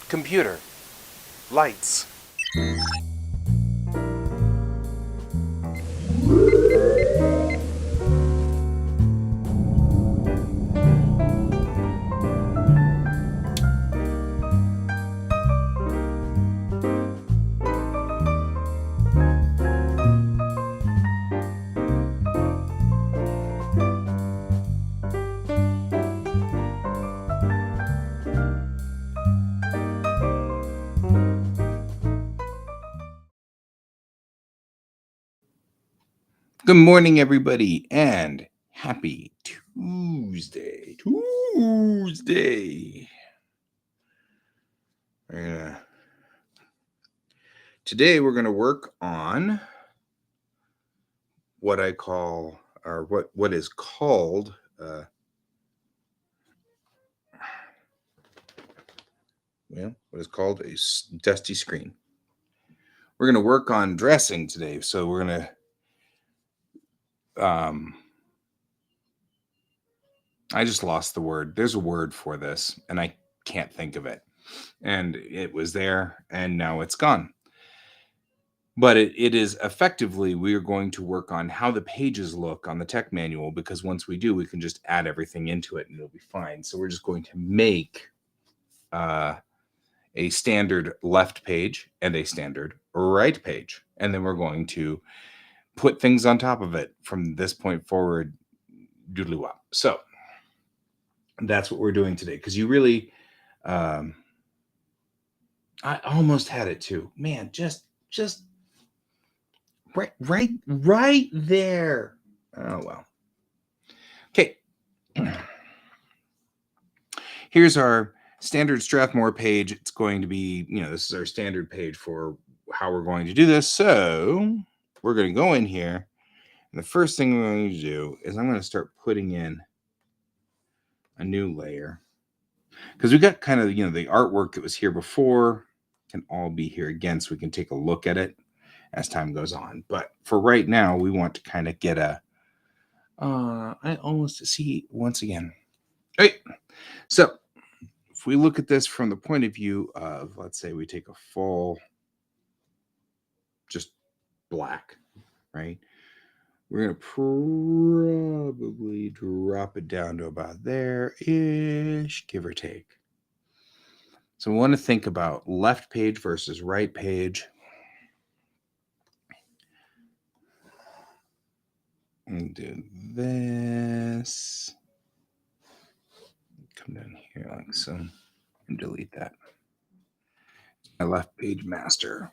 Computer. Lights. Good morning, everybody, and happy Tuesday. Today we're gonna work on what I call, or what is called, what is called a dusty screen. We're gonna work on dressing today, so we're gonna I just lost the word. There's a word for this, and I can't think of it. And it was there, and now it's gone. But it is effectively, we are going to work on how the pages look on the tech manual, because once we do, we can just add everything into it and it'll be fine. So we're just going to make a standard left page and a standard right page. And then we're going to put things on top of it from this point forward, doodly-wop. So that's what we're doing today, because you really, I almost had it too. Man, just right there. Oh, well. Okay. Here's our standard Strathmore page. It's going to be, this is our standard page for how we're going to do this. So we're going to go in here. And the first thing we're going to do is I'm going to start putting in a new layer. Because we got kind of, the artwork that was here before can all be here again, so we can take a look at it as time goes on. But for right now, we want to kind of get I almost see once again. Right. So if we look at this from the point of view of, let's say we take a full, just black, right? We're going to probably drop it down to about there-ish, give or take. So we want to think about left page versus right page. And do this. Come down here like so and delete that. My left page master.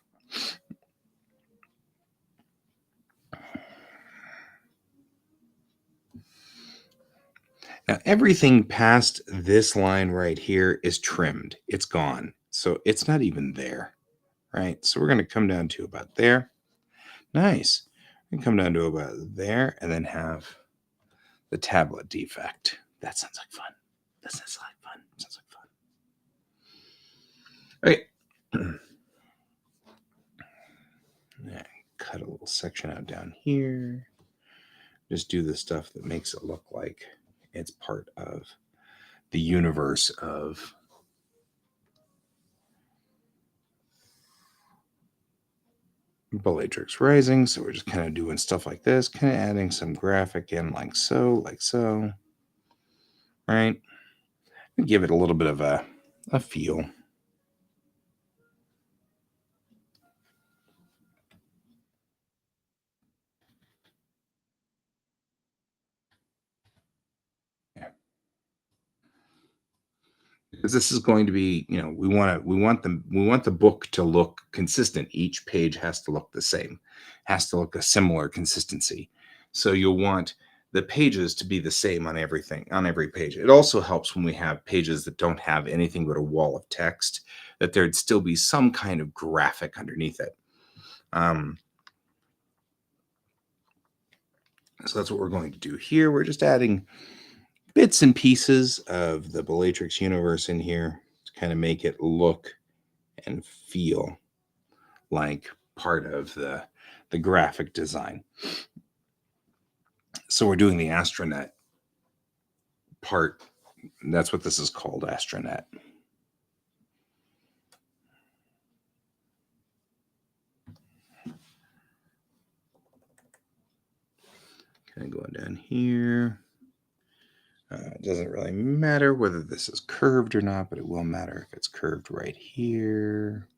Now, everything past this line right here is trimmed. It's gone. So it's not even there, right? So we're going to come down to about there. Nice. We can come down to about there and then have the tablet defect. That sounds like fun. Sounds like fun. Okay. Cut a little section out down here. Just do the stuff that makes it look like it's part of the universe of Bellatrix Rising. So we're just kind of doing stuff like this, kind of adding some graphic in like so, right? And give it a little bit of a feel. Because this is going to be, we want the book to look consistent. Each page has to look the same, has to look a similar consistency. So you'll want the pages to be the same on every page. It also helps when we have pages that don't have anything but a wall of text, that there'd still be some kind of graphic underneath it. So that's what we're going to do here. We're just adding bits and pieces of the Bellatrix universe in here to kind of make it look and feel like part of the graphic design. So we're doing the Astronet part. That's what this is called, Astronet. Kind of going down here. It doesn't really matter whether this is curved or not, but it will matter if it's curved right here.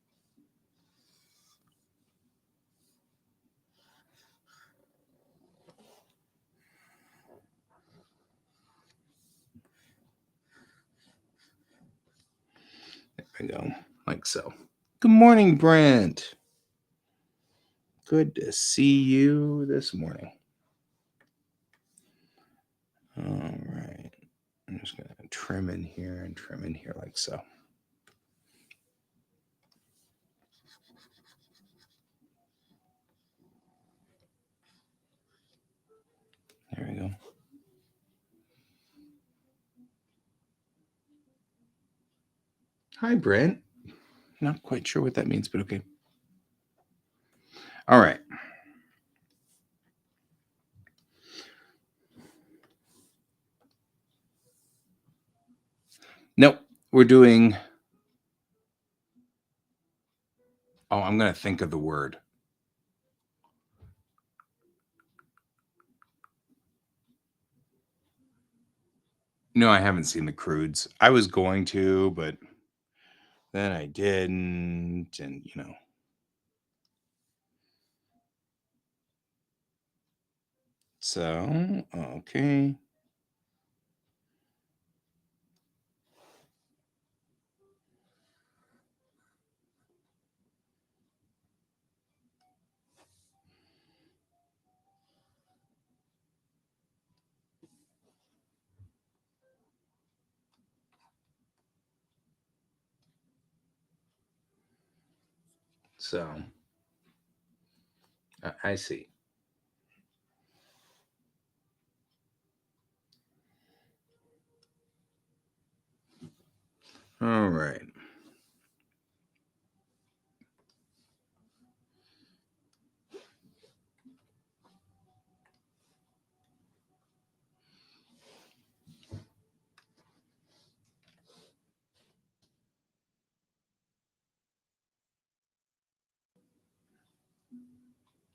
There we go, like so. Good morning, Brent. Good to see you this morning. All right. I'm just going to trim in here and trim in here like so. There we go. Hi, Brent. Not quite sure what that means, but okay. All right. Nope. We're doing... Oh, I'm going to think of the word. No, I haven't seen the Croods. I was going to, but then I didn't, and you know. So, okay. So, I see. All right.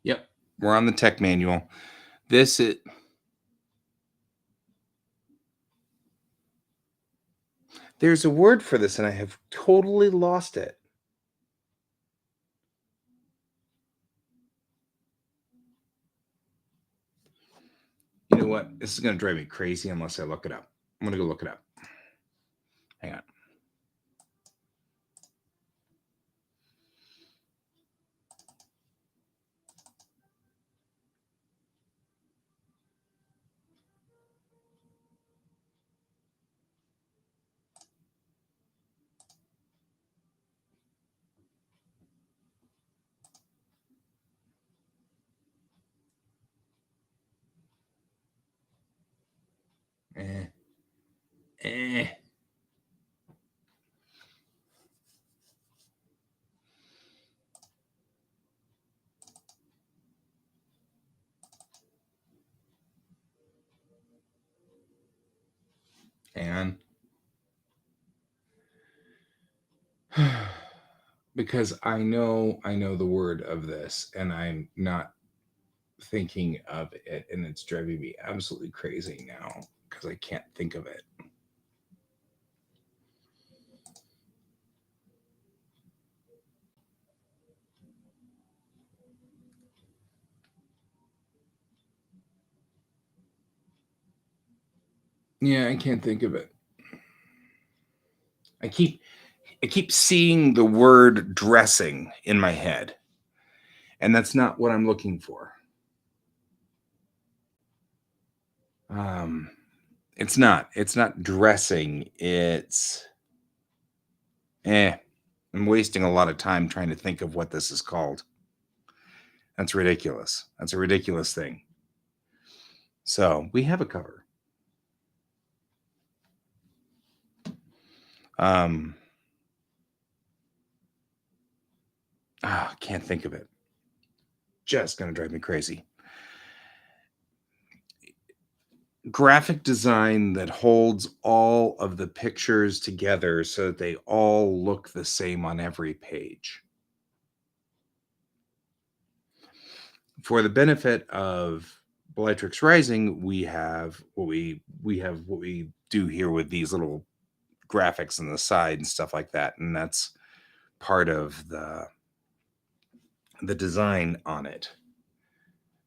Yep. We're on the tech manual. This is... There's a word for this, and I have totally lost it. You know what? This is going to drive me crazy unless I look it up. I'm going to go look it up. Hang on. Eh. Hang on. Because I know the word of this, and I'm not thinking of it, and it's driving me absolutely crazy now because I can't think of it. Yeah, I can't think of it. I keep seeing the word dressing in my head, and that's not what I'm looking for. It's not dressing. It's I'm wasting a lot of time trying to think of what this is called. That's ridiculous. That's a ridiculous thing. So we have a cover. Can't think of it. Just gonna drive me crazy. Graphic design that holds all of the pictures together so that they all look the same on every page. For the benefit of Bellatrix Rising, we have what we do here with these little graphics on the side and stuff like that, and that's part of the design on it.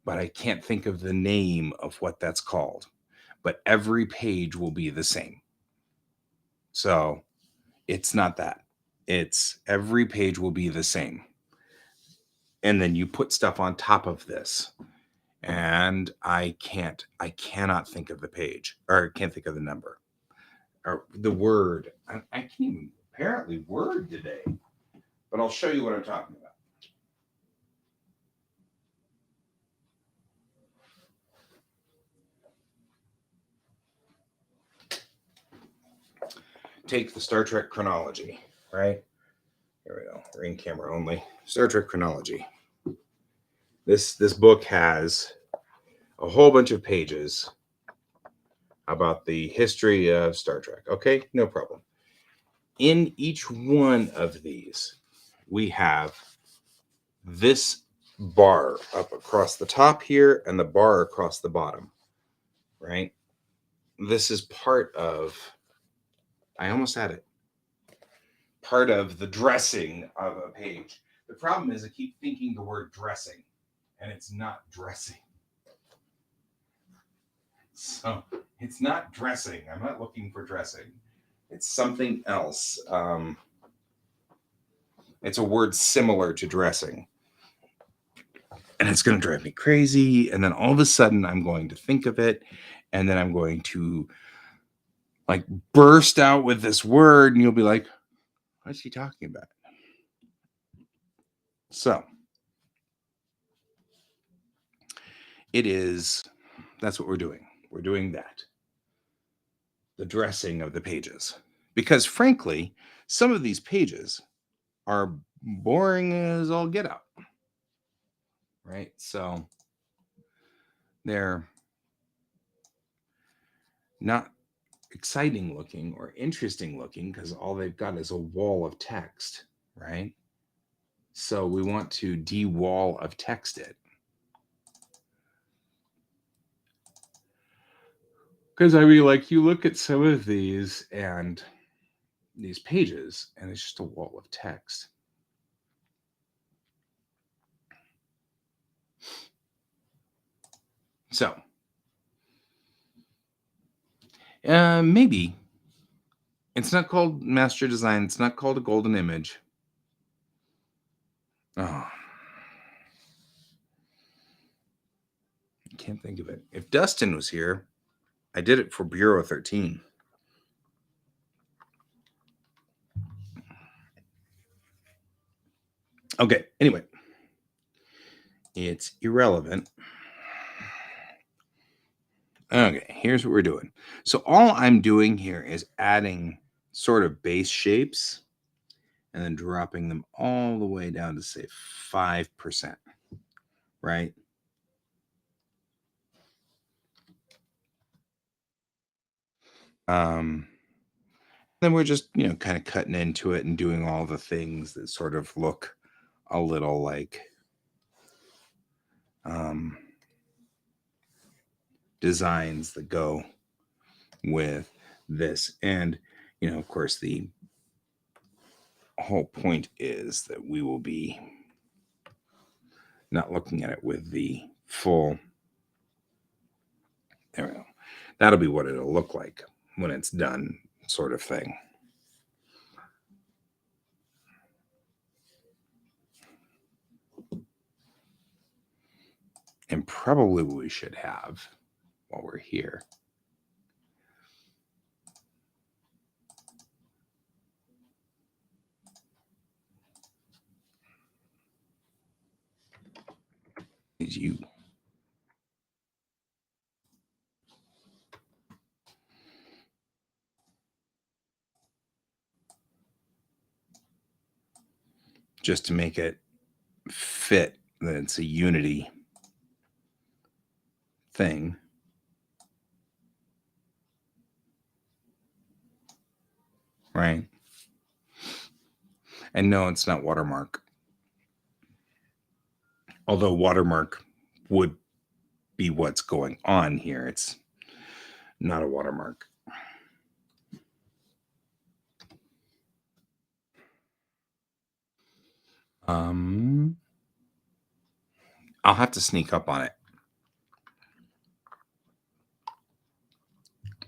But I can't think of the name of what that's called. But every page will be the same. So it's not that. It's every page will be the same. And then you put stuff on top of this. And I cannot think of the page, or I can't think of the number or the word. I can't even apparently word today, but I'll show you what I'm talking about. Take the Star Trek chronology, right? There we go. We're in camera only. Star Trek chronology. This book has a whole bunch of pages about the history of Star Trek. Okay, no problem. In each one of these, we have this bar up across the top here and the bar across the bottom, right? This is part of, I almost had it, part of the dressing of a page. The problem is I keep thinking the word dressing, and it's not dressing. So it's not dressing. I'm not looking for dressing. It's something else. It's a word similar to dressing. And it's going to drive me crazy. And then all of a sudden, I'm going to think of it. And then I'm going to like burst out with this word. And you'll be like, what's he talking about? So that's what we're doing. We're doing that. The dressing of the pages. Because frankly, some of these pages are boring as all get out. Right? So they're not exciting looking or interesting looking because all they've got is a wall of text, right? So we want to de-wall of text it. Because I mean, like, you look at some of these and these pages, and it's just a wall of text. So, maybe it's not called master design. It's not called a golden image. Oh, I can't think of it. If Dustin was here, I did it for Bureau 13. Okay, anyway, it's irrelevant. Okay, here's what we're doing. So all I'm doing here is adding sort of base shapes and then dropping them all the way down to say 5%, right? Then we're just, kind of cutting into it and doing all the things that sort of look a little like designs that go with this. And, of course, the whole point is that we will be not looking at it with the full. There we go. That'll be what it'll look like when it's done, sort of thing. And probably what we should have while we're here is you. Just to make it fit that it's a unity thing. Right? And no, it's not watermark. Although watermark would be what's going on here. It's not a watermark. I'll have to sneak up on it.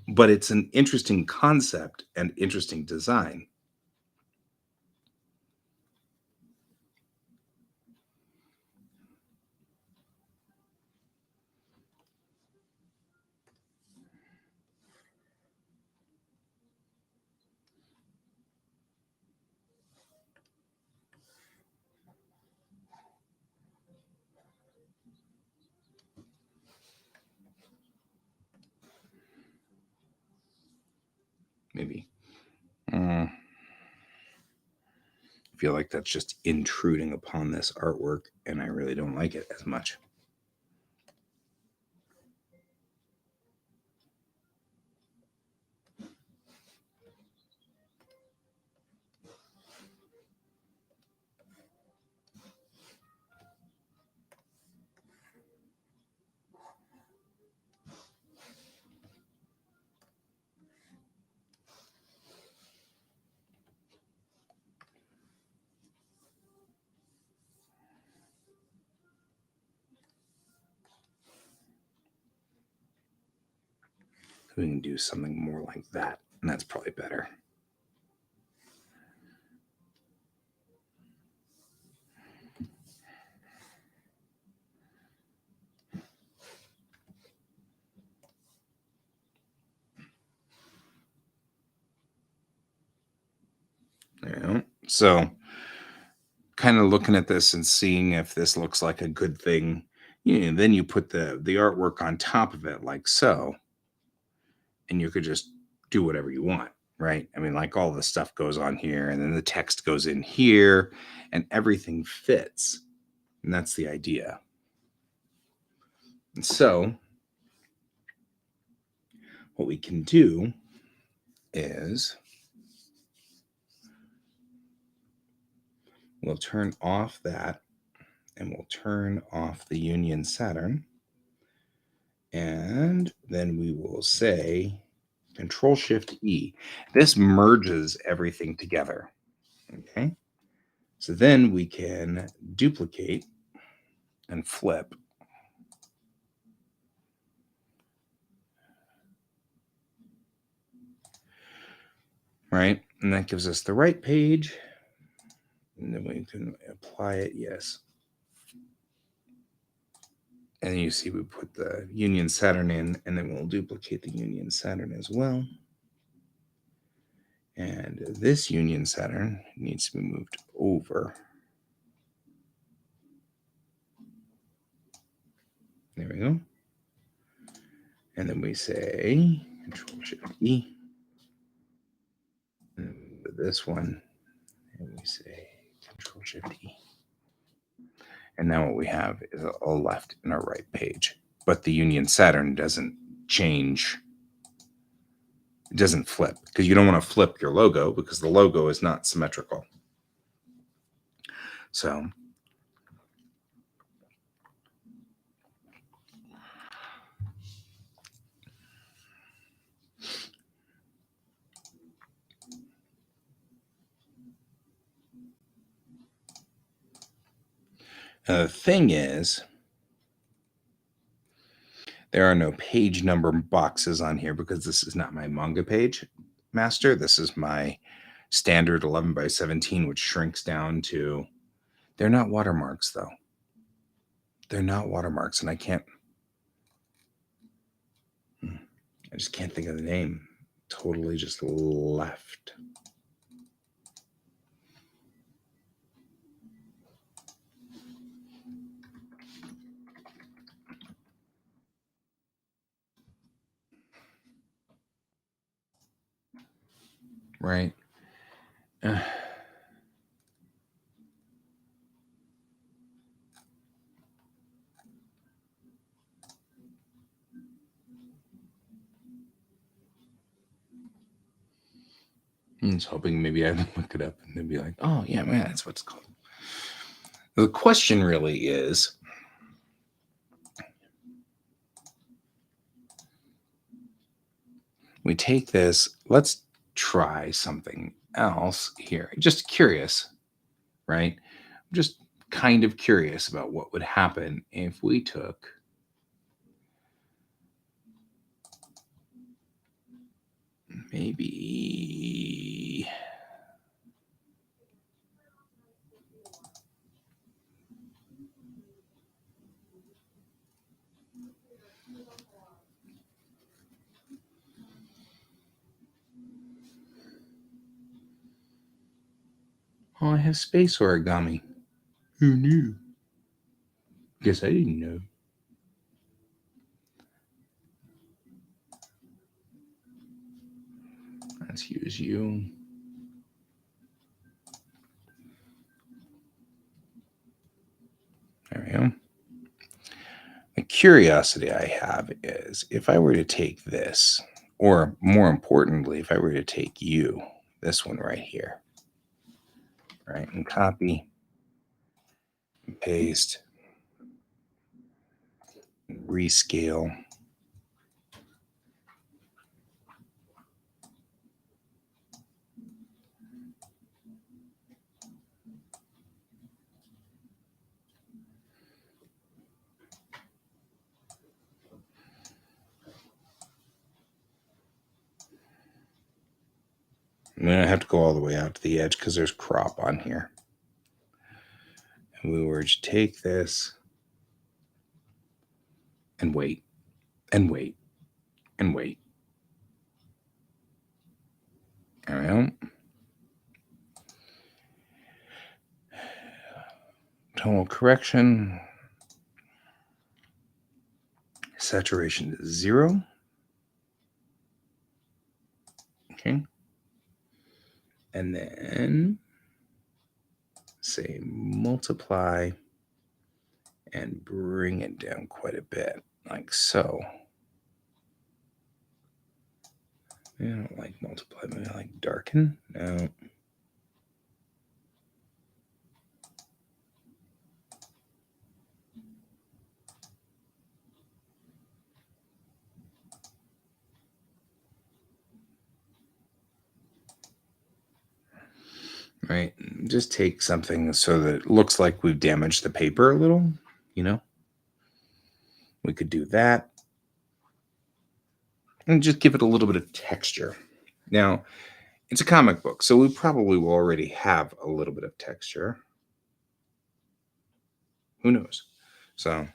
But it's an interesting concept and interesting design. Maybe. I feel like that's just intruding upon this artwork, and I really don't like it as much. We can do something more like that, and that's probably better. There you go. So, kind of looking at this and seeing if this looks like a good thing. Then you put the artwork on top of it like so, and you could just do whatever you want, right? I mean, like all the stuff goes on here, and then the text goes in here, and everything fits. And that's the idea. And so, what we can do is we'll turn off that, and we'll turn off the Union Saturn. And then we will say Control Shift E. This merges everything together. Okay. So then we can duplicate and flip. Right. And that gives us the right page. And then we can apply it. Yes. And then you see we put the Union Saturn in, and then we'll duplicate the Union Saturn as well. And this Union Saturn needs to be moved over. There we go. And then we say Control Shift E. And this one, and we say Control Shift E. And now what we have is a left and a right page. But the Union Saturn doesn't change. It doesn't flip, because you don't want to flip your logo, because the logo is not symmetrical. So the thing is, there are no page number boxes on here because this is not my manga page master. This is my standard 11 by 17, which shrinks down to, they're not watermarks though. They're not watermarks, and I just can't think of the name. Totally just left. Right. I was hoping maybe I'd look it up and they'd be like, oh, yeah, man, that's what it's called. The question really is, We take this, let's try something else here. Just curious, right? Just kind of curious about what would happen if we took maybe I have space origami. Who knew? Guess I didn't know. Let's use you. There we go. The curiosity I have is if I were to take this, or more importantly, if I were to take you, this one right here, right, and copy, and paste, and rescale. I'm going to have to go all the way out to the edge because there's crop on here. And we were to take this and wait, and wait, and wait. There we go. Tonal correction. Saturation is 0. Okay. And then say multiply and bring it down quite a bit, like so. I don't like multiply, maybe I like darken. No. Right. Just take something so that it looks like we've damaged the paper a little, you know? We could do that. And just give it a little bit of texture. Now, it's a comic book, so we probably will already have a little bit of texture. Who knows? So,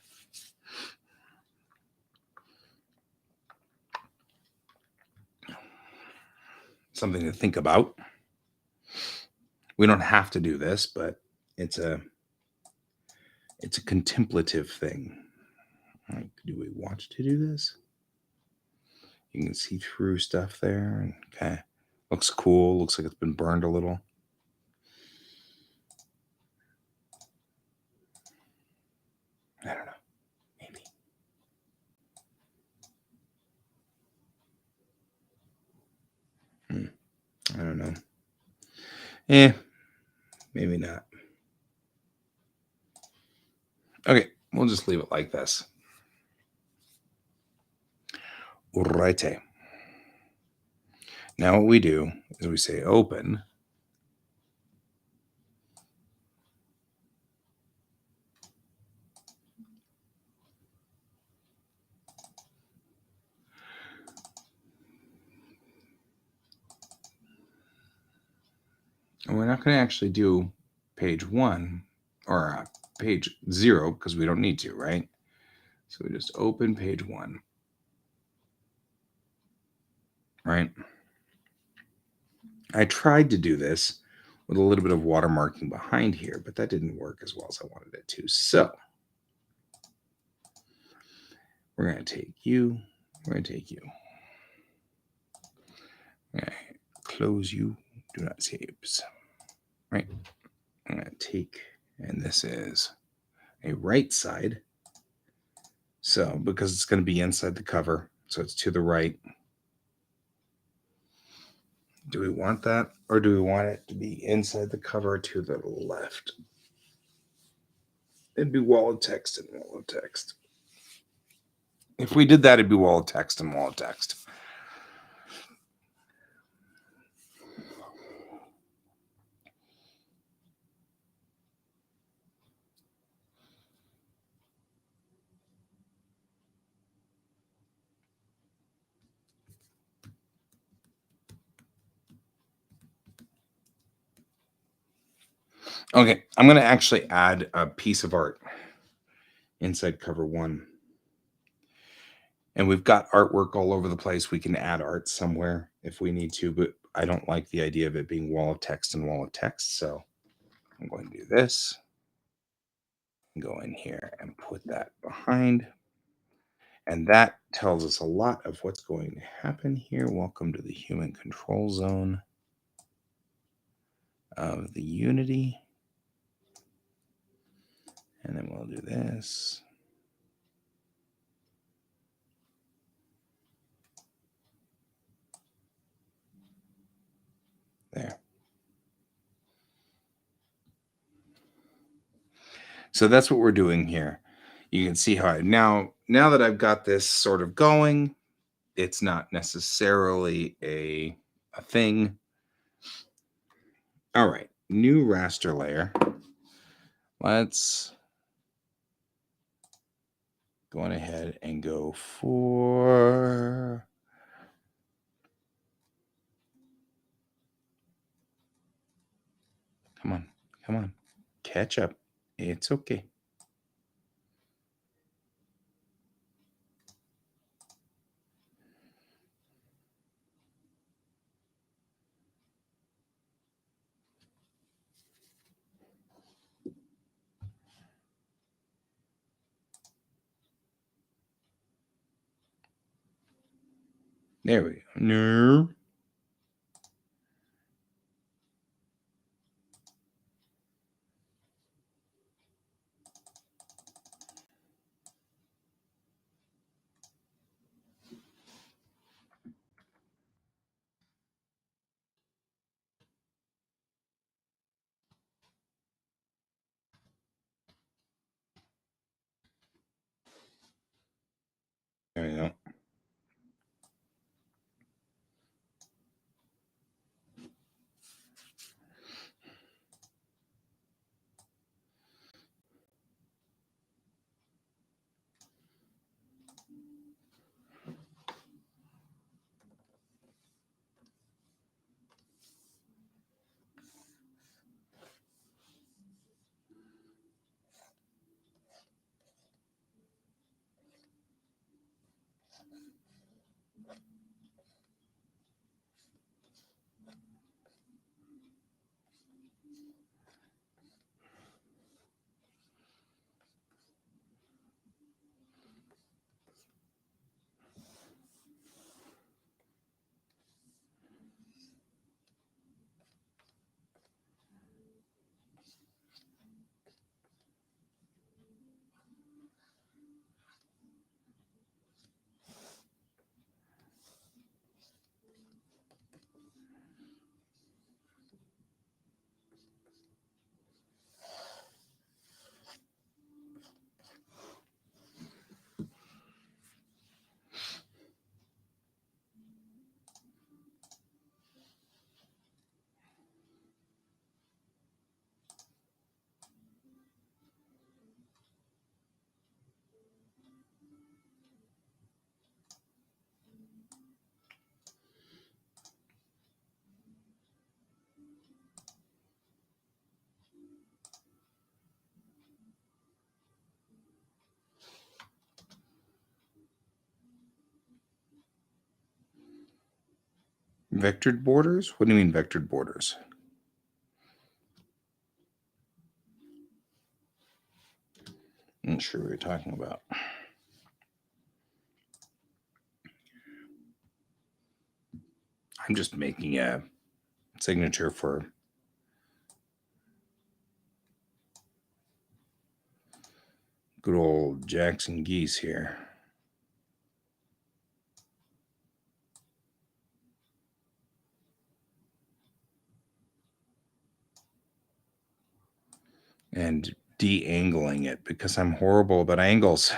something to think about. We don't have to do this, but it's a contemplative thing. Like, do we want to do this? You can see through stuff there, and okay, looks cool. Looks like it's been burned a little. I don't know. Maybe. I don't know. Maybe not. Okay, we'll just leave it like this. Righty. Now what we do is we say open. And we're not going to actually do page 1 or page 0 because we don't need to, right? So we just open page 1. Right? I tried to do this with a little bit of watermarking behind here, but that didn't work as well as I wanted it to. So we're going to take you. We're going to take you. Okay. Close you. Do not saves. Right? I'm going to take, and this is a right side. So because it's going to be inside the cover, so it's to the right. Do we want that, or do we want it to be inside the cover to the left? It'd be wall of text and wall of text. If we did that, it'd be wall of text and wall of text. Okay, I'm going to actually add a piece of art inside cover one. And we've got artwork all over the place. We can add art somewhere if we need to, but I don't like the idea of it being wall of text and wall of text. So I'm going to do this. Go in here and put that behind. And that tells us a lot of what's going to happen here. Welcome to the human control zone of the Unity. And then we'll do this. There. So that's what we're doing here. You can see how now that I've got this sort of going, it's not necessarily a thing. All right, new raster layer. Let's go on ahead and go for come on, catch up. It's okay. There we go. No. There we go. Vectored borders? What do you mean vectored borders? I'm not sure what you're talking about. I'm just making a signature for good old Jackson Geese here. And de-angling it because I'm horrible about angles.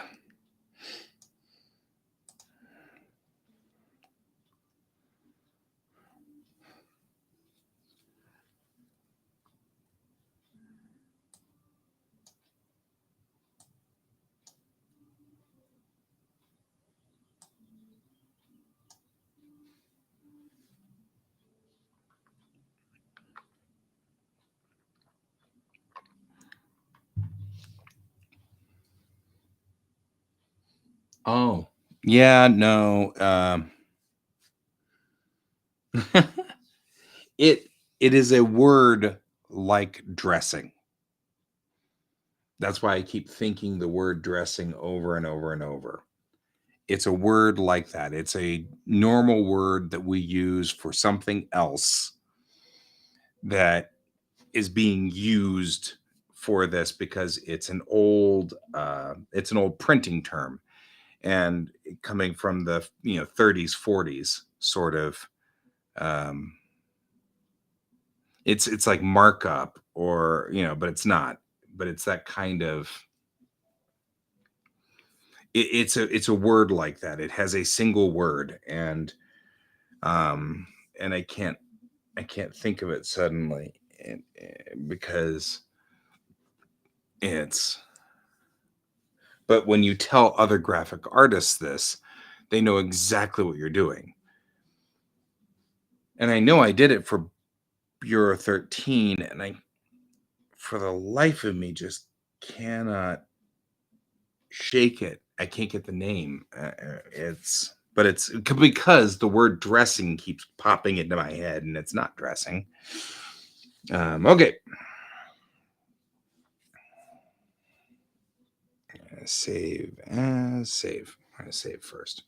Oh, yeah, no. it it is a word like dressing. That's why I keep thinking the word dressing over and over and over. It's a word like that. It's a normal word that we use for something else that is being used for this because it's an old printing term, and coming from the 30s 40s sort of. um it's like markup, or but it's not, but it's that kind of it's a word like that. It has a single word, um and I can't think of it suddenly, because it's but when you tell other graphic artists this, they know exactly what you're doing. And I know I did it for Bureau 13, and I, for the life of me, just cannot shake it. I can't get the name. It's because the word dressing keeps popping into my head, and it's not dressing. Okay. Save as save. I'm gonna save first.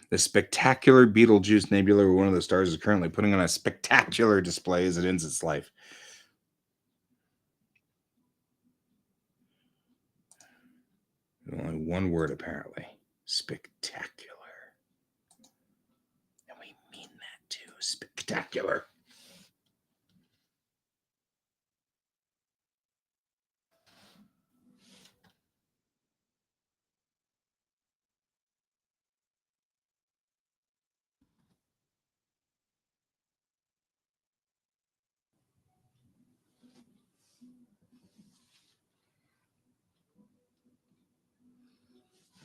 The spectacular Betelgeuse Nebula, where one of the stars is currently putting on a spectacular display as it ends its life. Only one word, apparently. Spectacular. And we mean that too. Spectacular.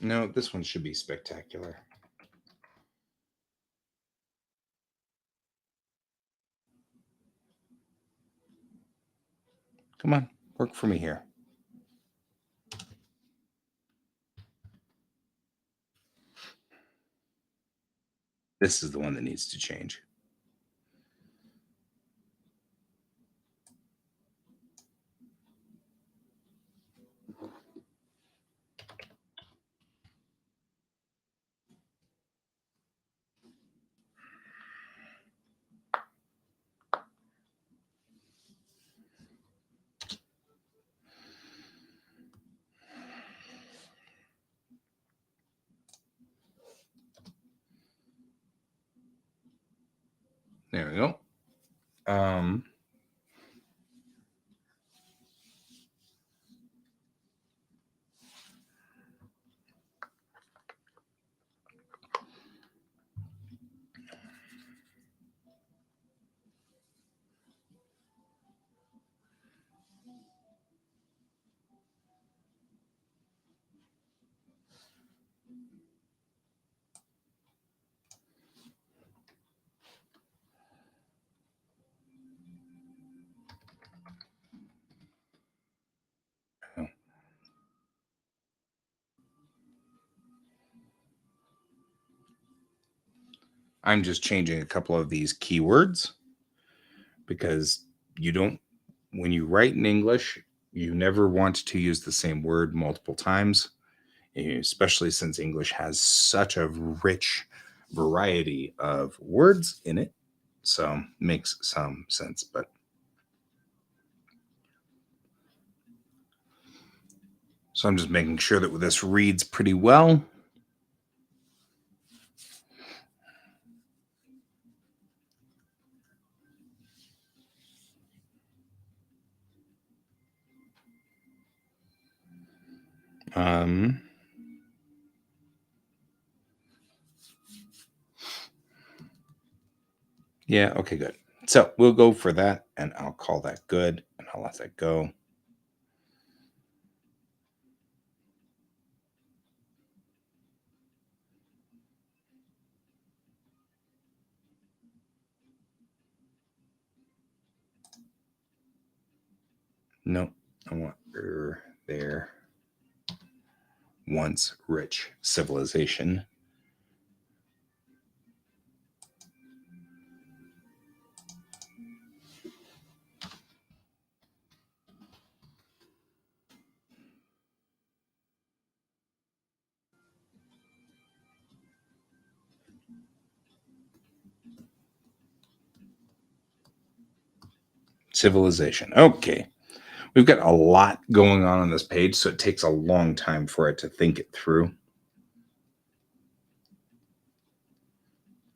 No, this one should be spectacular. Come on, work for me here. This is the one that needs to change. There we go. Um, I'm just changing a couple of these keywords because you don't, when you write in English, you never want to use the same word multiple times, especially since English has such a rich variety of words in it. So makes some sense, but so I'm just making sure that this reads pretty well. Um, yeah, okay, good. So we'll go for that, and I'll call that good, and I'll let that go. No, I want there. Once rich civilization. Civilization. Okay. We've got a lot going on this page, so it takes a long time for it to think it through.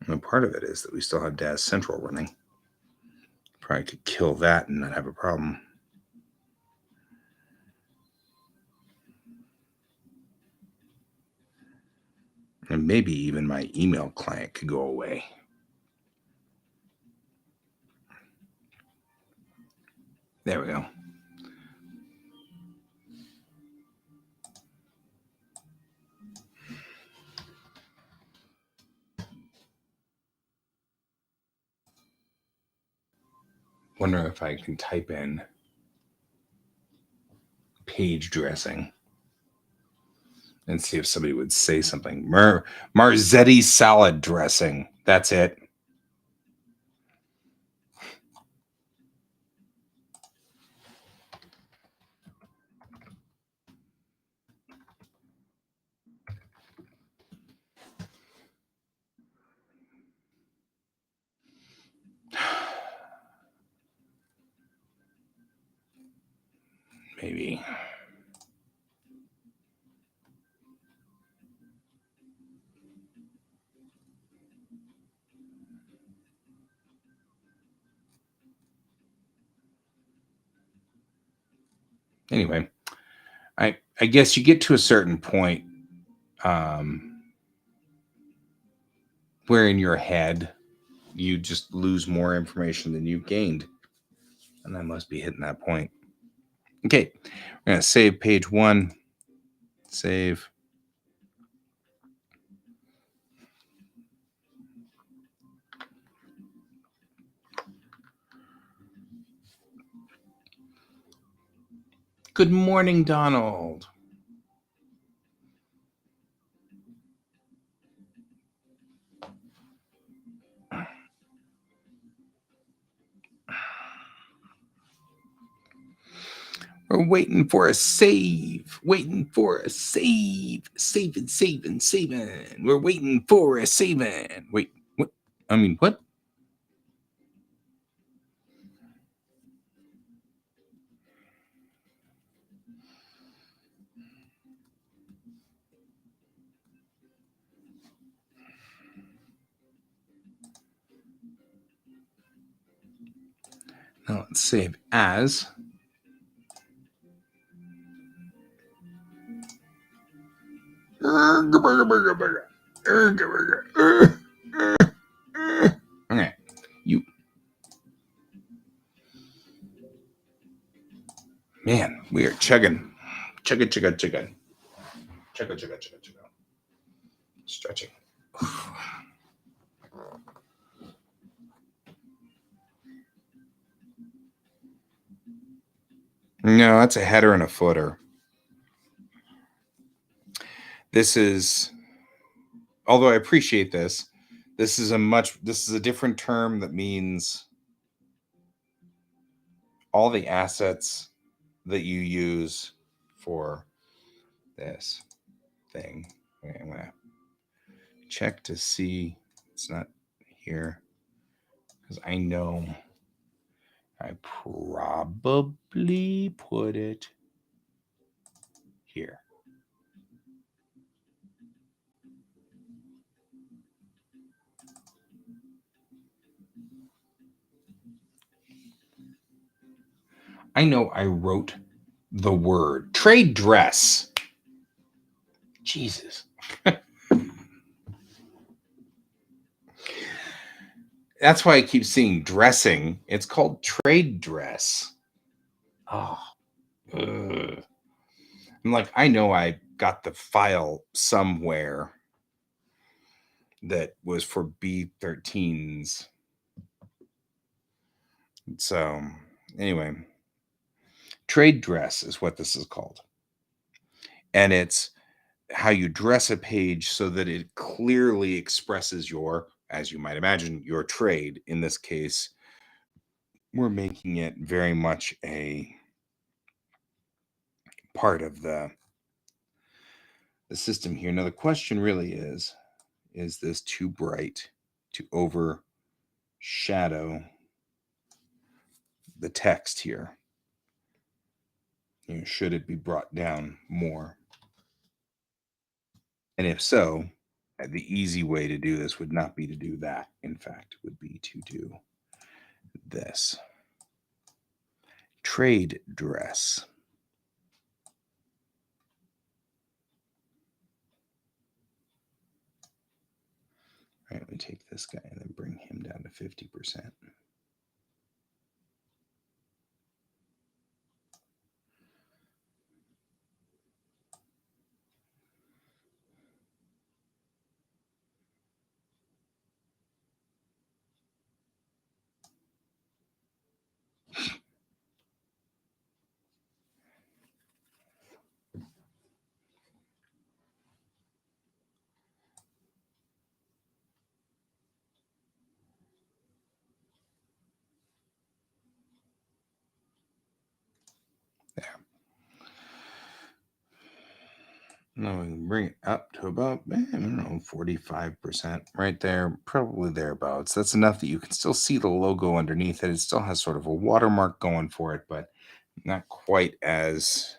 And part of it is that we still have Daz Central running. Probably could kill that and not have a problem. And maybe even my email client could go away. There we go. Wonder if I can type in page dressing and see if somebody would say something. Marzetti salad dressing. That's it. Maybe. Anyway, I guess you get to a certain point where in your head you just lose more information than you've gained. And I must be hitting that point. Okay, we're going to save page 1. Save. Good morning, Donald. We're waiting for a save. Waiting for a save. Saving, saving, saving. We're waiting for a saving. Wait, what? I mean, what? Now let's save as. Okay, you. Man, we are chugging. Chugga, chugga, chugga. Chugga, chugga, chugga, chugga. Stretching. No, that's a header and a footer. This is, although I appreciate this, this is a different term that means all the assets that you use for this thing. Okay, I'm gonna check to see it's not here because I know I probably put it here. I know I wrote the word trade dress. Jesus. That's why I keep seeing dressing. It's called trade dress. Oh. Ugh. I'm like, I know I got the file somewhere that was for B13s. So, anyway, Trade dress is what this is called. And it's how you dress a page so that it clearly expresses your, as you might imagine, your trade. In this case, we're making it very much a part of the system here. Now, the question really is this too bright to overshadow the text here? Should it be brought down more? And if so, the easy way to do this would not be to do that. In fact, would be to do this. Trade dress. All right, we take this guy and then bring him down to 50%. There. Now we can bring it up to about, I don't know, 45% right there, probably thereabouts. That's enough that you can still see the logo underneath it. It still has sort of a watermark going for it, but not quite as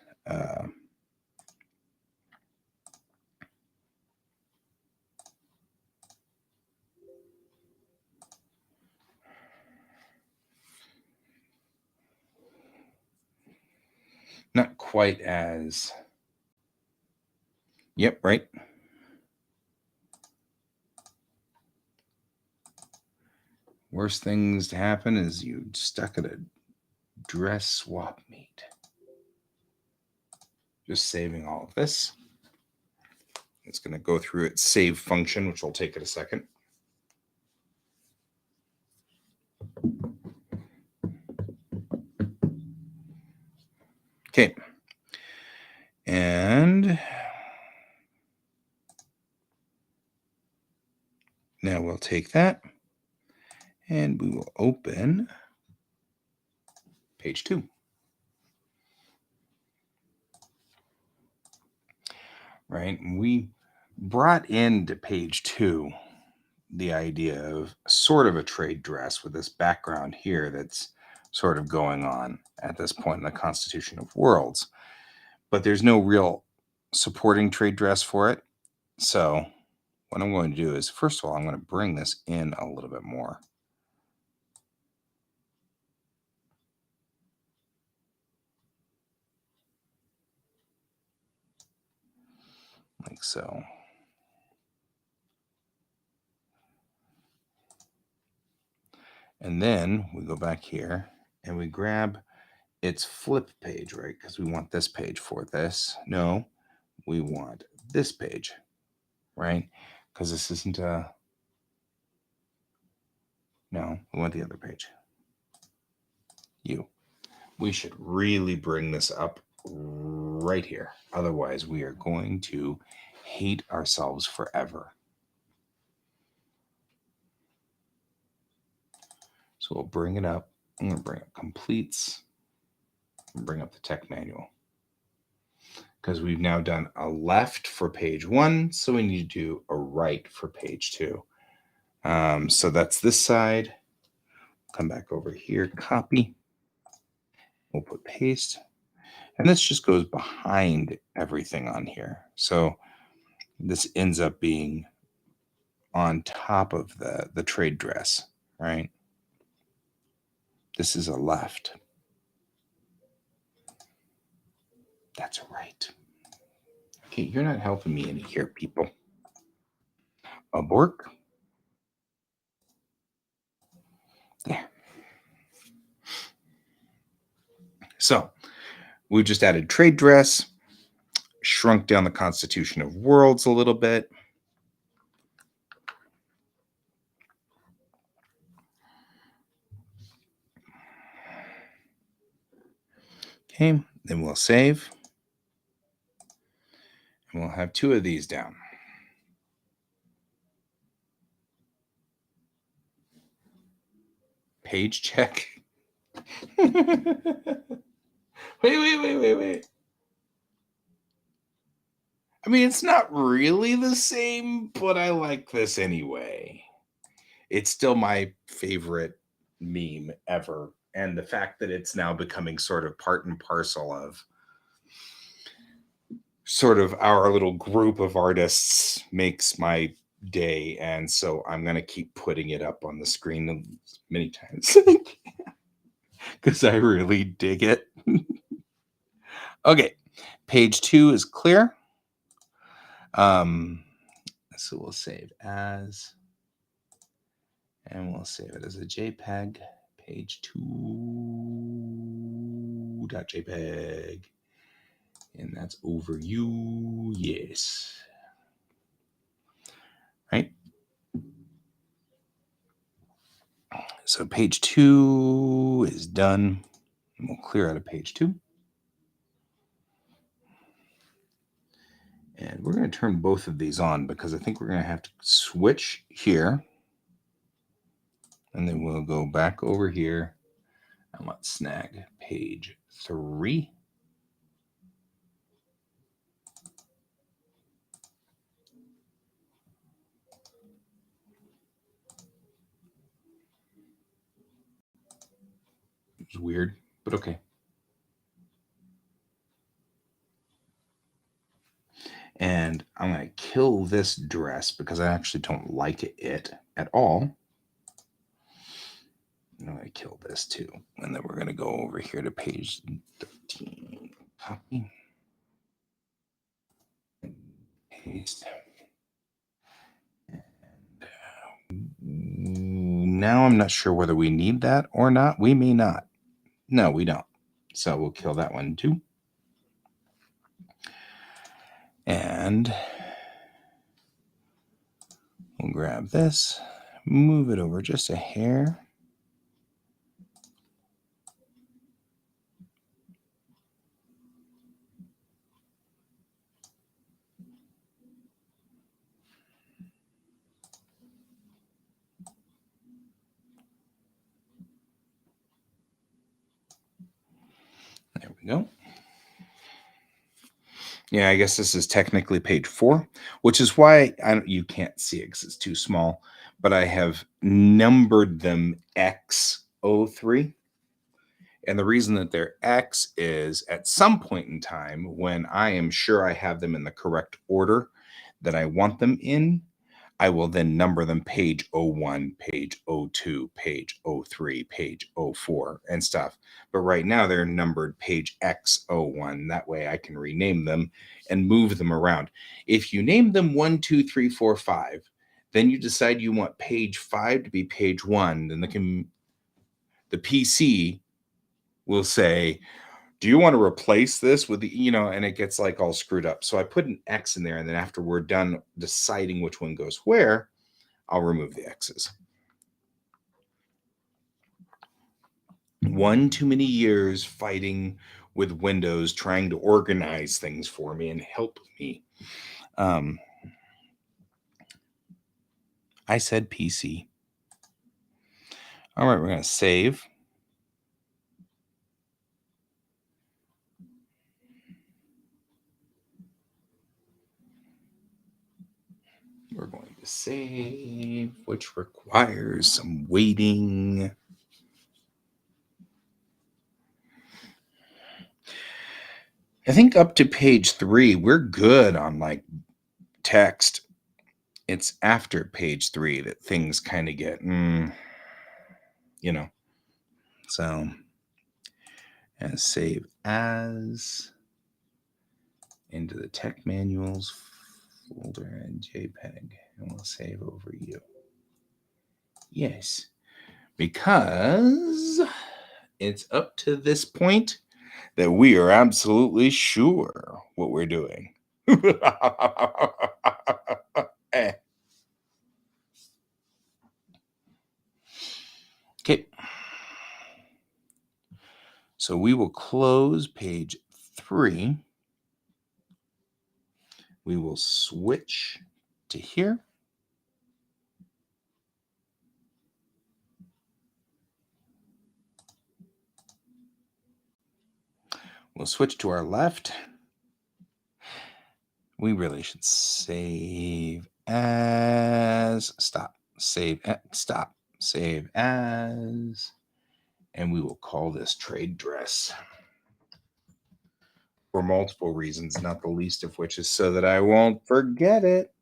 yep, right. Worst things to happen is you stuck at a dress swap meet. Just saving all of this. It's going to go through its save function, which will take it a second. Okay. And now we'll take that and we will open page 2. Right? And we brought into page 2 the idea of sort of a trade dress with this background here that's sort of going on at this point in the Constitution of Worlds. But there's no real supporting trade dress for it. So what I'm going to do is, first of all, I'm going to bring this in a little bit more. Like so. And then we go back here and we grab its flip page, right? Because we want this page for this. No, we want this page, right? Because this isn't a... No, we want the other page. We should really bring this up right here. Otherwise, we are going to hate ourselves forever. So we'll bring it up. I'm going to bring up completes and bring up the tech manual. Because we've now done a left for page 1, so we need to do a right for page 2. So that's this side. Come back over here, copy. We'll put paste. And this just goes behind everything on here. So this ends up being on top of the trade dress, right? This is a left. That's a right. Okay, you're not helping me any here, people. Abort. There. So we just added trade dress, shrunk down the Constitution of Worlds a little bit. Okay, then we'll save. And we'll have 2 of these down. Page check. Wait. I mean, it's not really the same, but I like this anyway. It's still my favorite meme ever. And the fact that it's now becoming sort of part and parcel of sort of our little group of artists makes my day. And so I'm going to keep putting it up on the screen many times because I really dig it. Okay, page 2 is clear. So we'll save as, and we'll save it as a JPEG, page 2.jpg. And that's over you. Yes. Right. So page 2 is done. And we'll clear out of page 2. And we're going to turn both of these on because I think we're going to have to switch here. And then we'll go back over here. And let's snag page 3. It's weird, but okay. And I'm going to kill this dress because I actually don't like it at all. I'm going to kill this too. And then we're going to go over here to page 13. Copy. And paste. And now I'm not sure whether we need that or not. We may not. No, we don't. So we'll kill that one too. And we'll grab this, move it over just a hair. There we go. Yeah, I guess this is technically page 4, which is why you can't see it because it's too small, but I have numbered them X03. And the reason that they're X is at some point in time when I am sure I have them in the correct order that I want them in, I will then number them page 01, page 02, page 03, page 04 and stuff. But right now they're numbered page X01. That way I can rename them and move them around. If you name them 1, 2, 3, 4, 5, then you decide you want page 5 to be page 1, then the PC will say, do you want to replace this with the, and it gets like all screwed up. So I put an X in there, and then after we're done deciding which one goes where, I'll remove the X's. One too many years fighting with Windows, trying to organize things for me and help me. I said PC. All right, we're going to save. We're going to save, which requires some waiting. I think up to page 3, we're good on like text. It's after page 3 that things kind of get, So, and save as into the tech manuals folder and JPEG, and we'll save over you. Yes, because it's up to this point that we are absolutely sure what we're doing. Okay. So we will close page 3. We will switch to here. We'll switch to our left. We really should save as, stop, save, stop, save as, and we will call this trade dress for multiple reasons, not the least of which is so that I won't forget it,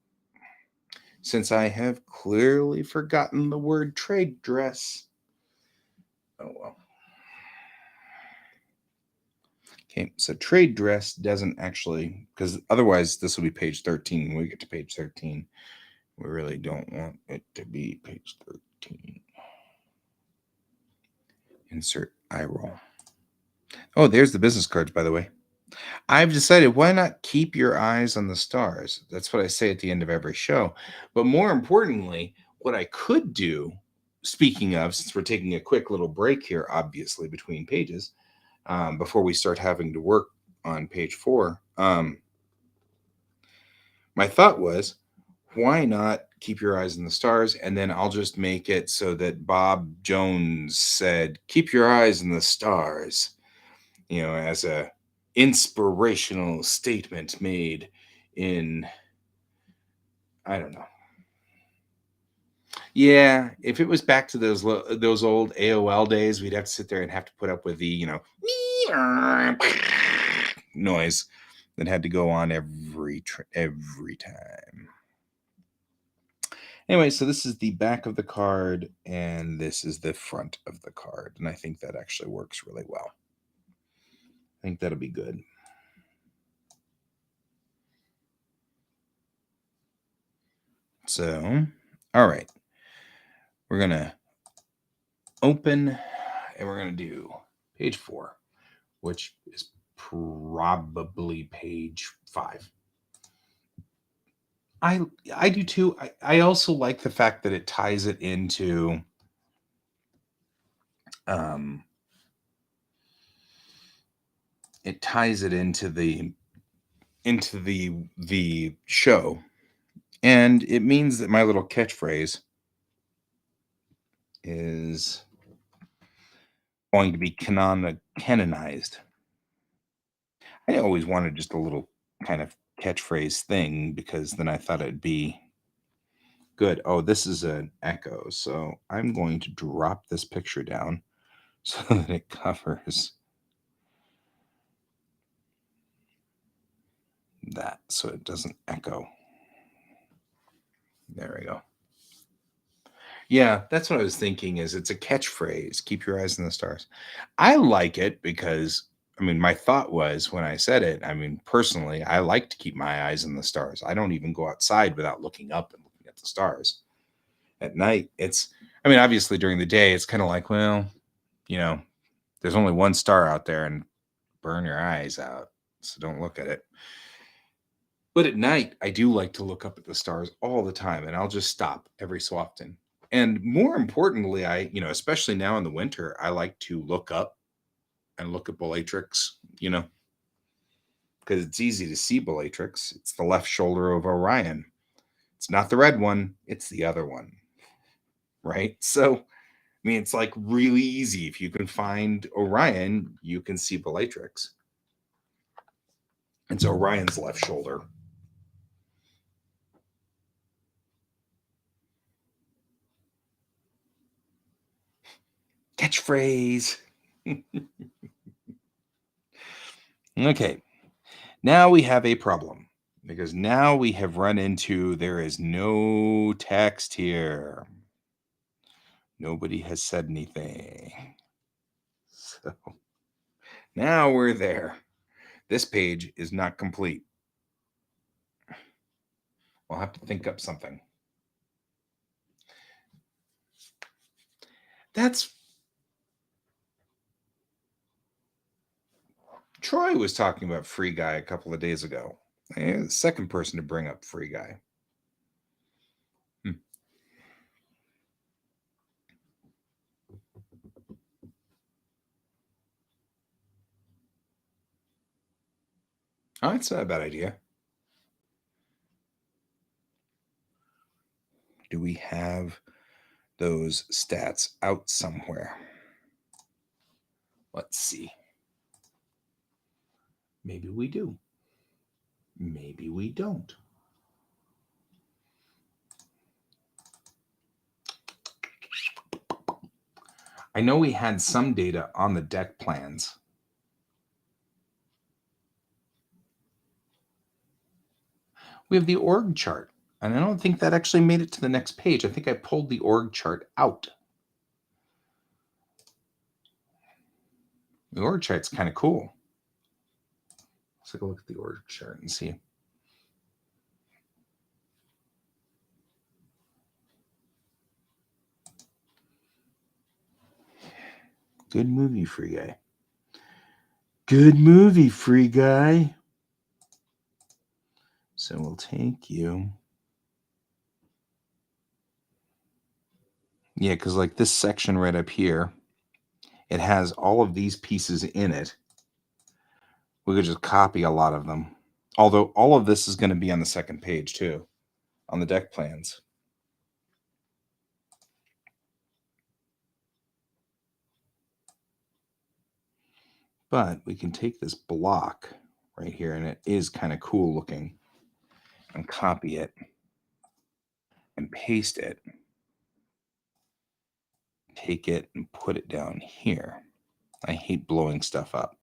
since I have clearly forgotten the word trade dress. Oh well. Okay, so trade dress doesn't actually, because otherwise this will be page 13. When we get to page 13, we really don't want it to be page 13. Insert eye roll. Oh, there's the business cards, by the way. I've decided, why not keep your eyes on the stars? That's what I say at the end of every show. But more importantly, what I could do, speaking of, since we're taking a quick little break here, obviously, between pages, before we start having to work on page 4, my thought was, why not keep your eyes on the stars? And then I'll just make it so that Bob Jones said, keep your eyes on the stars, as a inspirational statement made in, I don't know. Yeah, if it was back to those old AOL days, we'd have to sit there and have to put up with the, noise that had to go on every time. Anyway, so this is the back of the card, and this is the front of the card, and I think that actually works really well. I think that'll be good. So, all right. We're going to open, and we're going to do page 4, which is probably page 5. I do too. I also like the fact that it ties it into the show, and it means that my little catchphrase is going to be canonized. I always wanted just a little kind of catchphrase thing, because then I thought it'd be good. Oh, this is an echo, so I'm going to drop this picture down so that it covers that, so it doesn't echo. There we go. Yeah, that's what I was thinking, is it's a catchphrase, keep your eyes on the stars. I like it because, my thought was, when I said it, personally, I like to keep my eyes on the stars. I don't even go outside without looking up and looking at the stars. At night, obviously during the day, it's kind of like, well, there's only one star out there and burn your eyes out, so don't look at it. But at night, I do like to look up at the stars all the time, and I'll just stop every so often. And more importantly, especially now in the winter, I like to look up and look at Bellatrix, because it's easy to see Bellatrix. It's the left shoulder of Orion. It's not the red one, it's the other one. Right? So, it's like really easy. If you can find Orion, you can see Bellatrix. It's Orion's left shoulder. Catchphrase. Okay. Now we have a problem, because now we have run into, there is no text here. Nobody has said anything. So now we're there. This page is not complete. We'll have to think up something. Troy was talking about Free Guy a couple of days ago. The second person to bring up Free Guy. Oh, that's not a bad idea. Do we have those stats out somewhere? Let's see. Maybe we do. Maybe we don't. I know we had some data on the deck plans. We have the org chart, and I don't think that actually made it to the next page. I think I pulled the org chart out. The org chart's kind of cool. Let's take a look at the org chart and see. Good movie, Free Guy. Good movie, Free Guy. So we'll take you. Yeah, because like this section right up here, it has all of these pieces in it. We could just copy a lot of them. Although all of this is going to be on the second page too, on the deck plans. But we can take this block right here, and it is kind of cool looking, and copy it and paste it. Take it and put it down here. I hate blowing stuff up.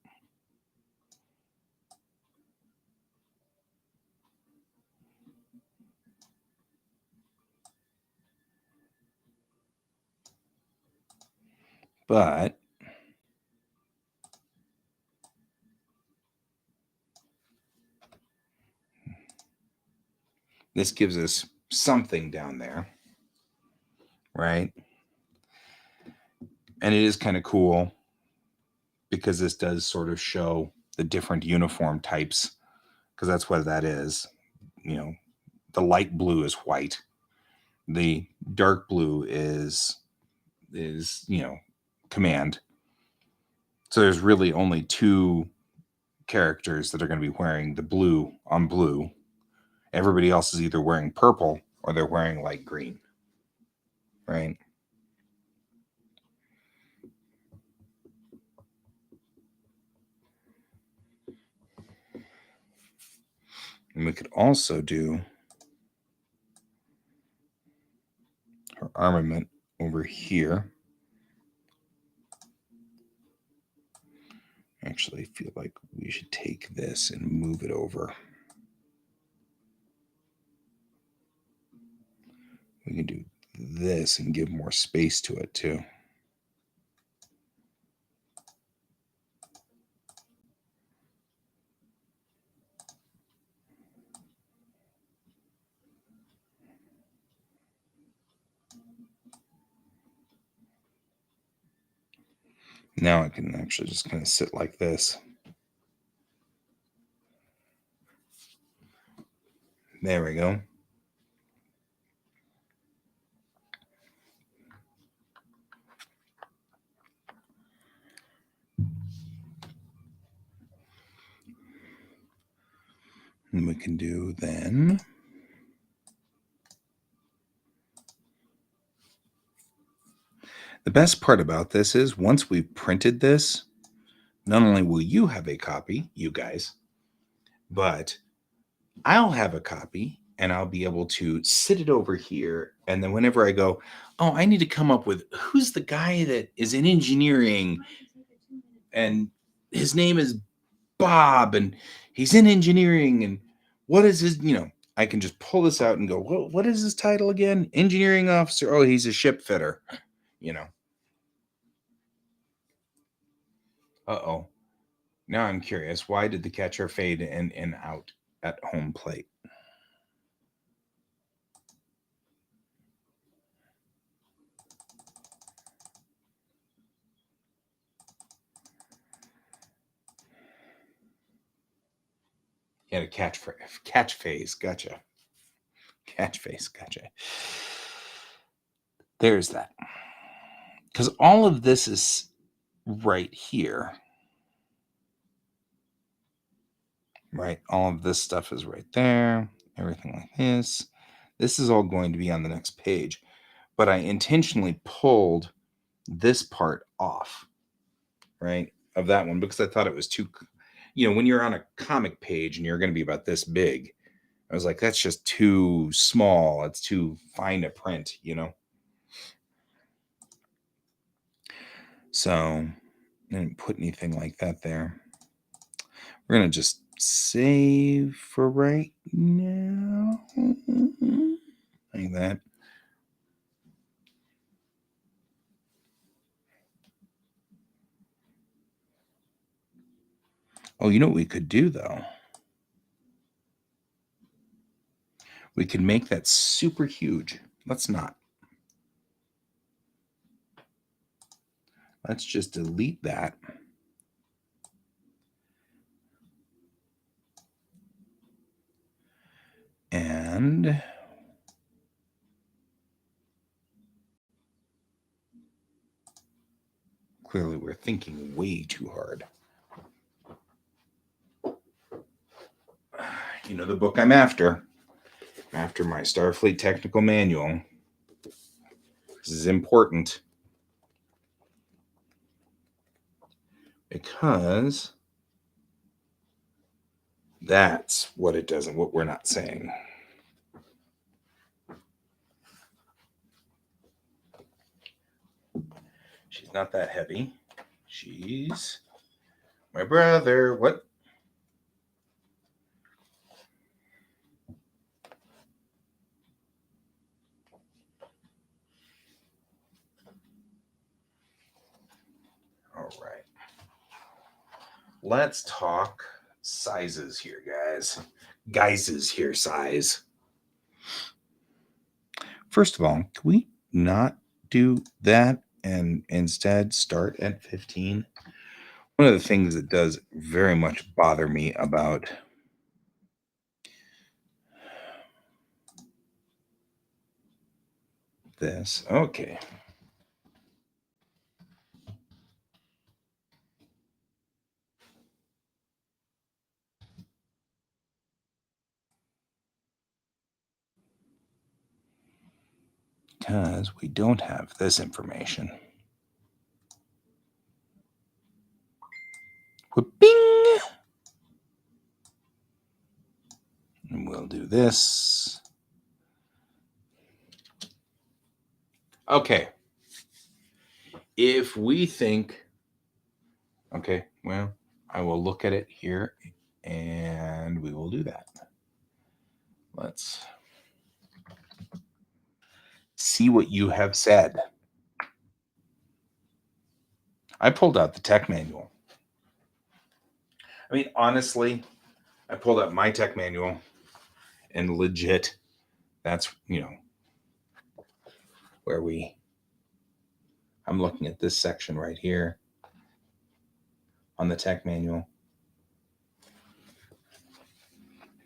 But this gives us something down there, right? And it is kind of cool because this does sort of show the different uniform types, because that's what that is. You know, the light blue is white. The dark blue is command. So there's really only two characters that are going to be wearing the blue on blue. Everybody else is either wearing purple or they're wearing light green, right? And we could also do her armament over here. Actually, I feel like we should take this and move it over. We can do this and give more space to it too. Now I can actually just kind of sit like this. There we go. And we can do then. The best part about this is once we've printed this, not only will you have a copy, you guys, but I'll have a copy and I'll be able to sit it over here. And then whenever I go, oh, I need to come up with who's the guy that is in engineering and his name is Bob and he's in engineering and what is his, I can just pull this out and go, what is his title again? Engineering officer. Oh, he's a ship fitter, Uh-oh. Now I'm curious. Why did the catcher fade and out at home plate? He had a catch phase. Gotcha. Catch phase. Gotcha. There's that. Because all of this is right here. right? All of this stuff is right there, everything like this. This is all going to be on the next page, but I intentionally pulled this part off, right, of that one because I thought it was too, when you're on a comic page and you're going to be about this big, I was like, that's just too small. It's too fine a print, So I didn't put anything like that there. We're going to just save for right now. Like that. Oh, you know what we could do, though? We could make that super huge. Let's not. Let's just delete that. And clearly we're thinking way too hard. You know the book I'm after. I'm after my Starfleet Technical Manual. This is important. Because that's what it does and what we're not saying. She's not that heavy. She's my brother. What? All right. Let's talk sizes here, guys. Guises here, size. First of all, can we not do that and instead start at 15? One of the things that does very much bother me about this. Okay. Because we don't have this information. Bing! And we'll do this. Okay. If we think, okay, well, I will look at it here and we will do that. Let's see what you have said. I pulled out the tech manual. I mean, honestly, I pulled out my tech manual and legit, that's, where I'm looking at this section right here on the tech manual.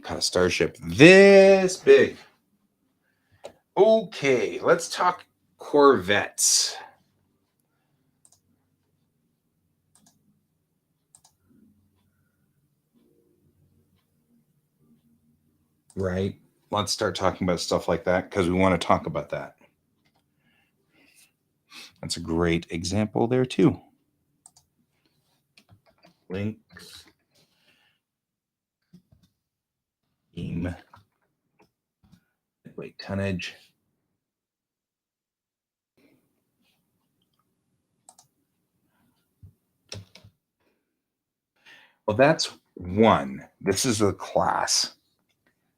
Got a starship this big. Okay, let's talk corvettes. Right? Let's start talking about stuff like that because we want to talk about that. That's a great example there too. Length, beam, weight, tonnage. Well, that's one. This is a class.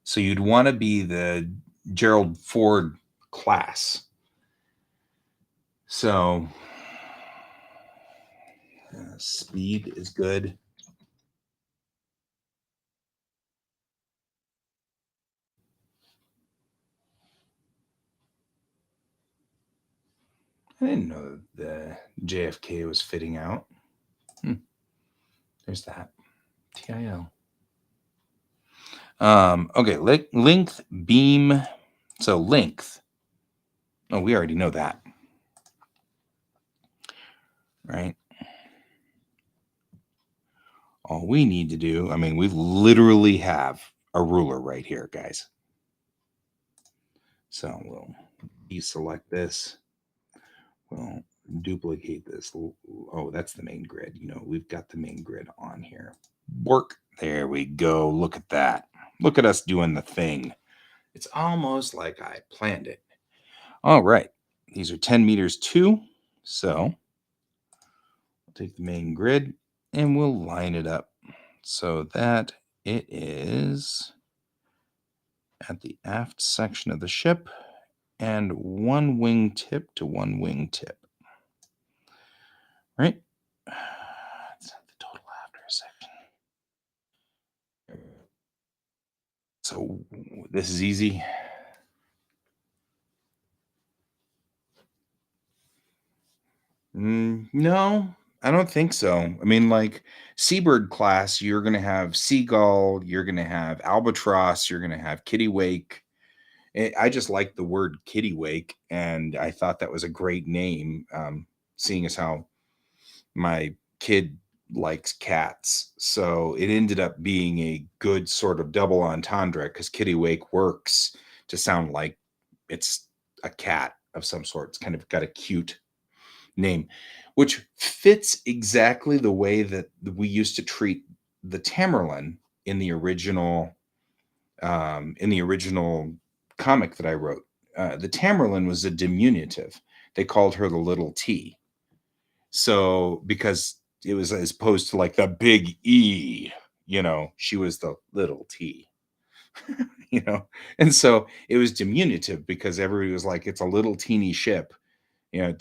So you'd want to be the Gerald Ford class. So speed is good. I didn't know the JFK was fitting out. There's that. TIL. Okay, length, beam. So length. Oh, we already know that. Right? All we need to do, I mean, we literally have a ruler right here, guys. So we'll deselect this. We'll duplicate this. Oh, that's the main grid. You know, we've got the main grid on here. Work. There we go. Look at that. Look at us doing the thing. It's almost like I planned it. All right. These are 10 meters too. So we'll take the main grid and we'll line it up so that it is at the aft section of the ship and one wing tip to one wing tip. Right? It's not the total after section. So this is easy. No, I don't think so. I mean, like Seabird class, you're going to have Seagull, you're going to have Albatross, you're going to have Kittiwake. I just like the word Kittiwake, and I thought that was a great name, seeing as how my kid likes cats. So it ended up being a good sort of double entendre because Kittiwake works to sound like it's a cat of some sort. It's kind of got a cute name, which fits exactly the way that we used to treat the Tamerlane in the original comic that I wrote. The Tamerlane was a diminutive. They called her the little T. So because it was as opposed to like the big E, you know, she was the little T. You know, and so it was diminutive because everybody was like, it's a little teeny ship. You know,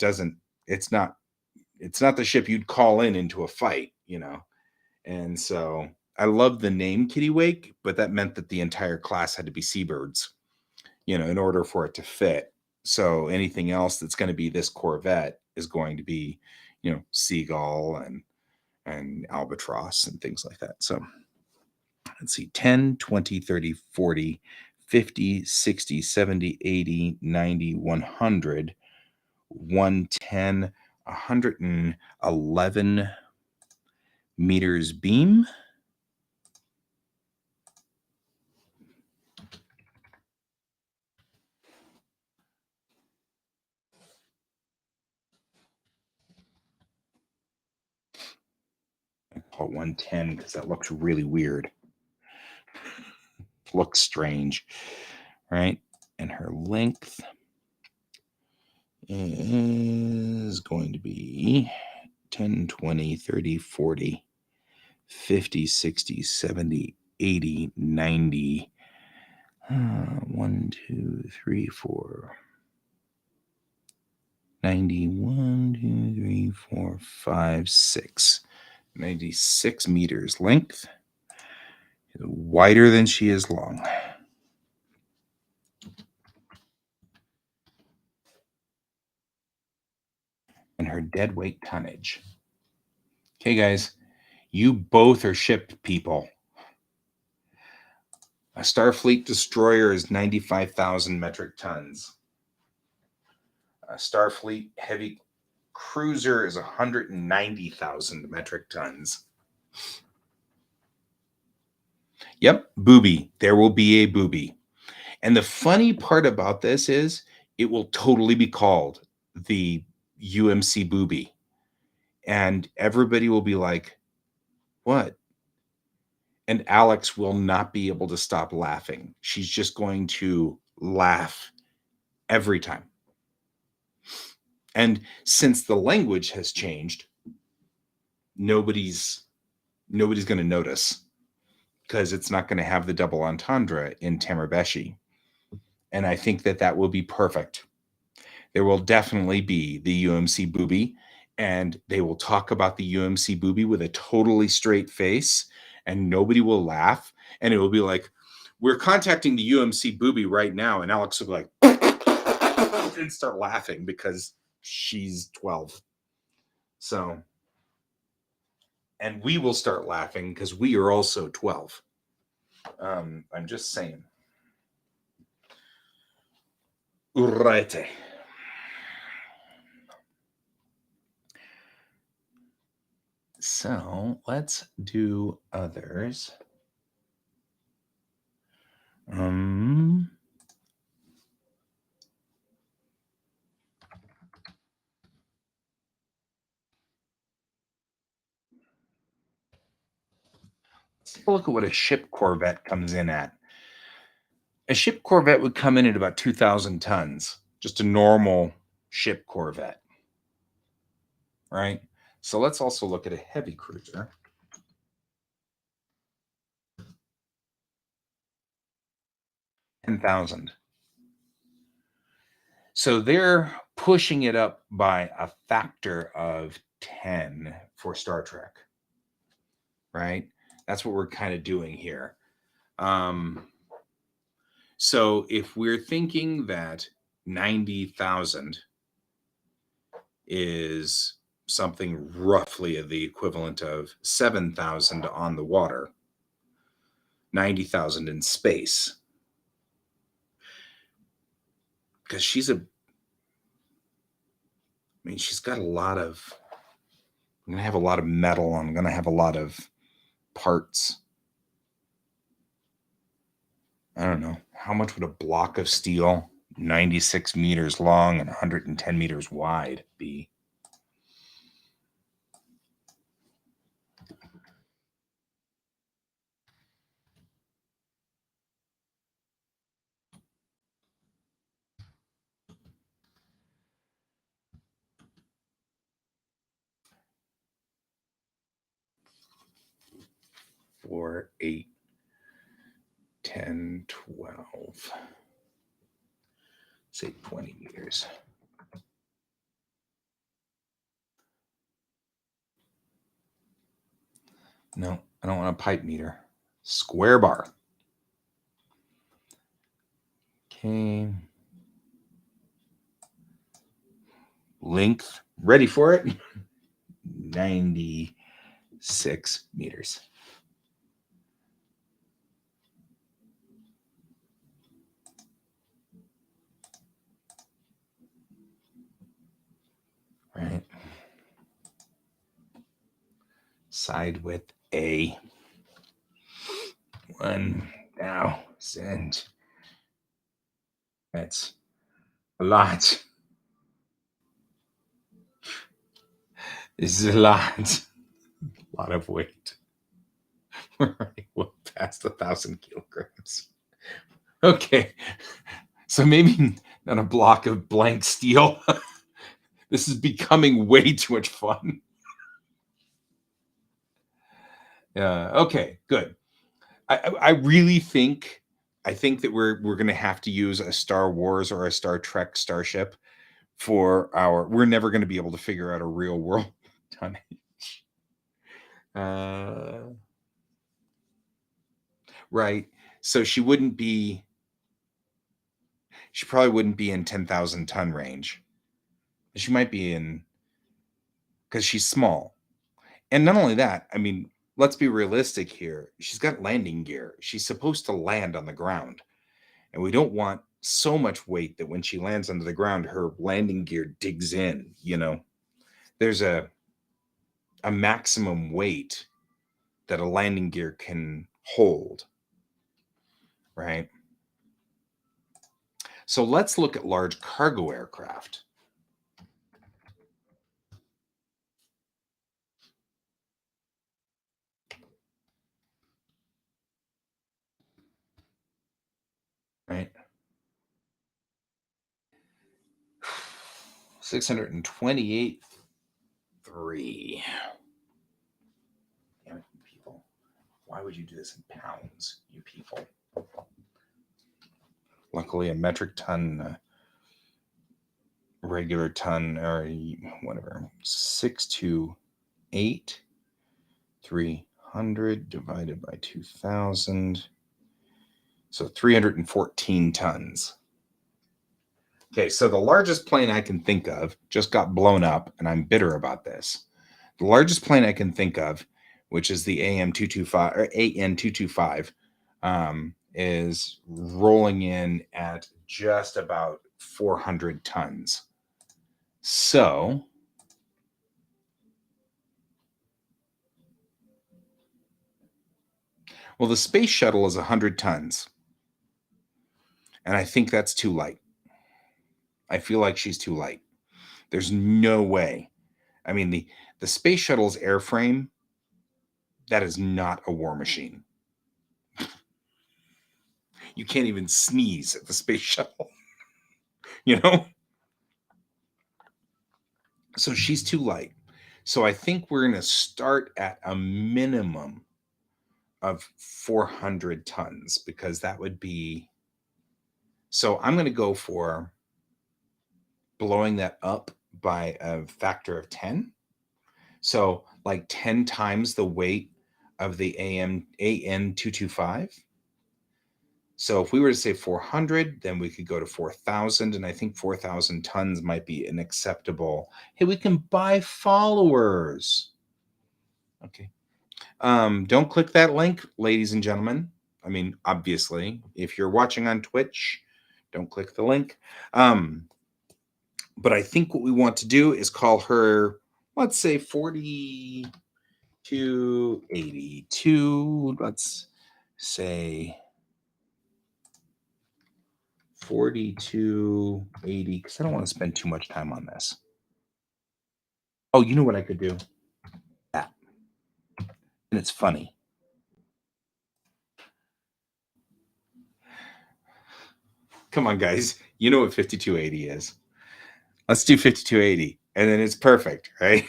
it's not the ship you'd call into a fight, you know. And so I love the name Kittiwake, but that meant that the entire class had to be seabirds, you know, in order for it to fit. So anything else that's going to be this Corvette is going to be, you know, Seagull and Albatross and things like that. So let's see, 10, 20, 30, 40, 50, 60, 70, 80, 90, 100, 110, 111 meters beam. I call it 110 because that looks really weird. Looks strange, right? And her length is going to be 10, 20, 30, 40, 50, 60, 70, 80, 90. 1, 2, 3, 4. 90, 1, 2, 3, 4, 5, 6. 96 meters length. Wider than she is long. And her dead weight tonnage. Okay, guys, you both are ship people. A Starfleet destroyer is 95,000 metric tons. A Starfleet heavy cruiser is 190,000 metric tons. Yep, booby. There will be a booby. And the funny part about this is it will totally be called the UMC booby. And everybody will be like, what? And Alex will not be able to stop laughing. She's just going to laugh every time. And since the language has changed, nobody's going to notice because it's not going to have the double entendre in Tamarbeshi. And I think that will be perfect. There will definitely be the UMC booby, and they will talk about the UMC booby with a totally straight face, and nobody will laugh. And it will be like, we're contacting the UMC booby right now. And Alex will be like, and start laughing because she's 12. So, and we will start laughing because we are also 12. I'm just saying. Urete. So let's do others. Let's take a look at what a ship corvette comes in at. A ship corvette would come in at about 2,000 tons, just a normal ship corvette, right? So let's also look at a heavy cruiser. $10,000. So they're pushing it up by a factor of 10 for Star Trek, right? That's what we're kind of doing here. So if we're thinking that 90,000 is something roughly of the equivalent of 7,000 on the water, 90,000 in space. Because she's got a lot of, I'm going to have a lot of metal. I'm going to have a lot of parts. I don't know. How much would a block of steel, 96 meters long and 110 meters wide, be? Four, 8, 10, 12. Say 20 meters. No, I don't want a pipe meter. Square bar. Okay. Length. Ready for it? 96 meters. Right. Side width A. 1,000. That's a lot. This is a lot. A lot of weight. We're already well past 1,000 kilograms. Okay. So maybe not a block of blank steel. This is becoming way too much fun. Okay, good. I really think that we're going to have to use a Star Wars or a Star Trek starship for our. We're never going to be able to figure out a real world tonnage. Right. So she wouldn't be. She probably wouldn't be in 10,000 ton range. She might be in, because she's small. And not only that, I mean, let's be realistic here. She's got landing gear. She's supposed to land on the ground. And we don't want so much weight that when she lands onto the ground, her landing gear digs in, There's a maximum weight that a landing gear can hold, right? So let's look at large cargo aircraft. Right? 628.3. Damn it, you people. Why would you do this in pounds, you people? Luckily, a metric ton, regular ton, or whatever, 628, 300 divided by 2,000. So 314 tons. Okay, so the largest plane I can think of just got blown up, and I'm bitter about this. The largest plane I can think of, which is the AM225 or AN225, is rolling in at just about 400 tons. So Well, the space shuttle is 100 tons, and I think that's too light. I feel like she's too light. There's no way. I mean, the space shuttle's airframe, that is not a war machine. You can't even sneeze at the space shuttle, you know? So she's too light. So I think we're going to start at a minimum of 400 tons because that would be. So I'm going to go for blowing that up by a factor of 10. So like 10 times the weight of the AN225. So if we were to say 400, then we could go to 4,000. And I think 4,000 tons might be an acceptable. Hey, we can buy followers. Okay. Don't click that link, ladies and gentlemen. I mean, obviously, if you're watching on Twitch, don't click the link. But I think what we want to do is call her, let's say 4282. Let's say 4280, because I don't want to spend too much time on this. Oh, you know what I could do? That. And it's funny. Come on, guys. You know what 5280 is. Let's do 5280. And then it's perfect, right?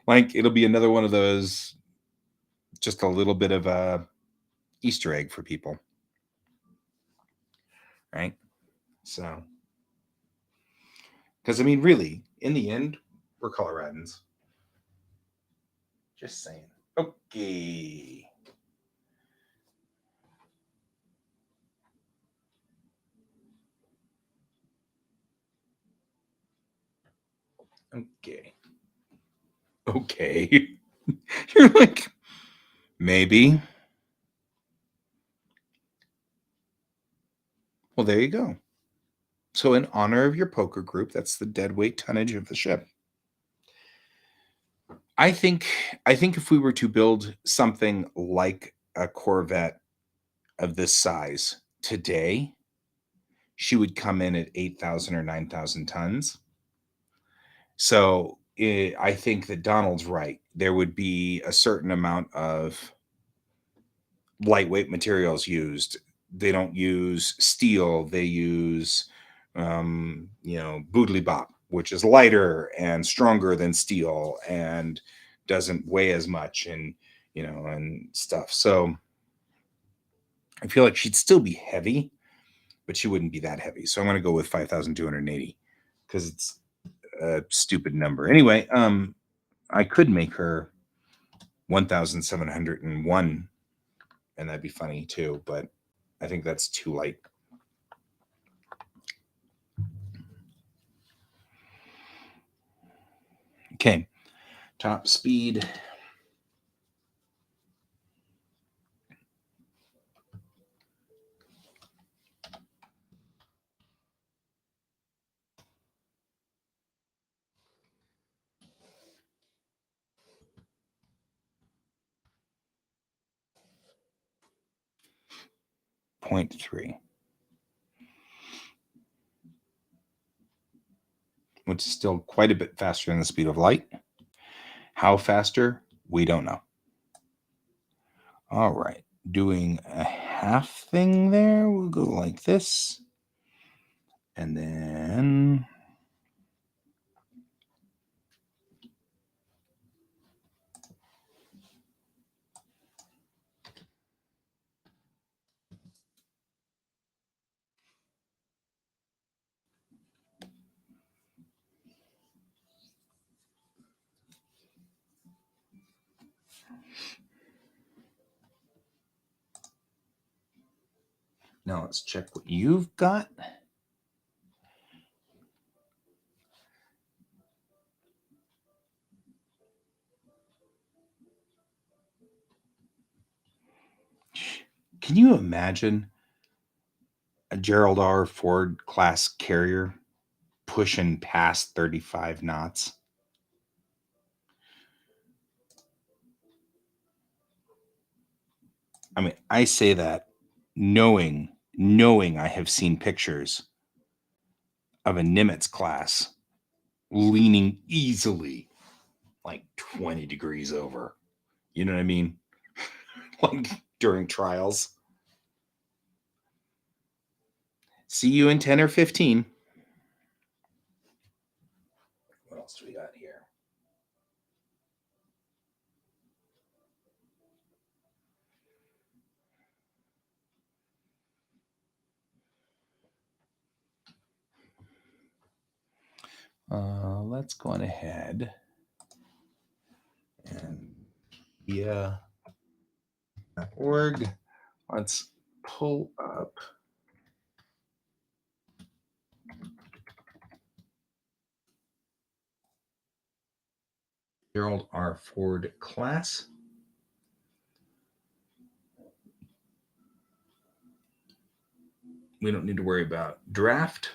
Like it'll be another one of those, just a little bit of a Easter egg for people. Right? So, because I mean, really, in the end, we're Coloradans. Just saying. Okay. Okay. Okay. You're like, maybe. Well, there you go. So, in honor of your poker group, that's the deadweight tonnage of the ship. I think if we were to build something like a Corvette of this size today, she would come in at 8,000 or 9,000 tons. So I think that Donald's right. There would be a certain amount of lightweight materials used. They don't use steel. They use, boodly bop, which is lighter and stronger than steel and doesn't weigh as much and stuff. So I feel like she'd still be heavy, but she wouldn't be that heavy. So I'm going to go with 5,280 because it's a stupid number. Anyway, I could make her 1,701 and that'd be funny too, but I think that's too light. Okay, top speed. .3, which is still quite a bit faster than the speed of light. How faster? We don't know. All right, doing a half thing there. We'll go like this. And then now let's check what you've got. Can you imagine a Gerald R. Ford class carrier pushing past 35 knots? I mean, I say that knowing I have seen pictures of a Nimitz class leaning easily like 20 degrees over. You know what I mean? Like during trials. See you in 10 or 15. What else do we got here? Let's go on ahead and org. Let's pull up Gerald R. Ford class. We don't need to worry about draft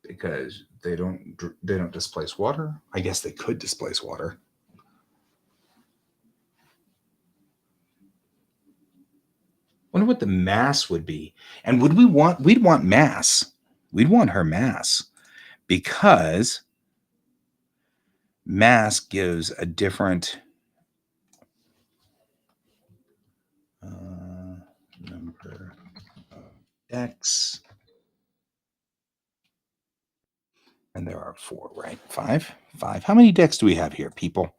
because they don't displace water. I guess they could displace water. Wonder what the mass would be. And we'd want mass. We'd want her mass because mass gives a different number of decks. And there are 4, right? 5. How many decks do we have here, people?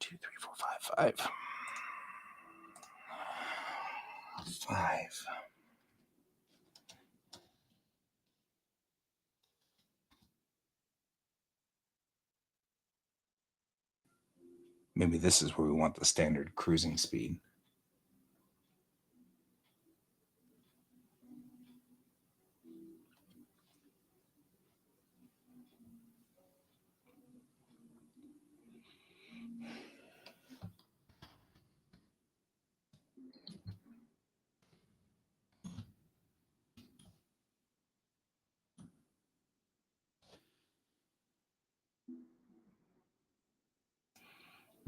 2, 3, 4, 5. 5. Maybe this is where we want the standard cruising speed.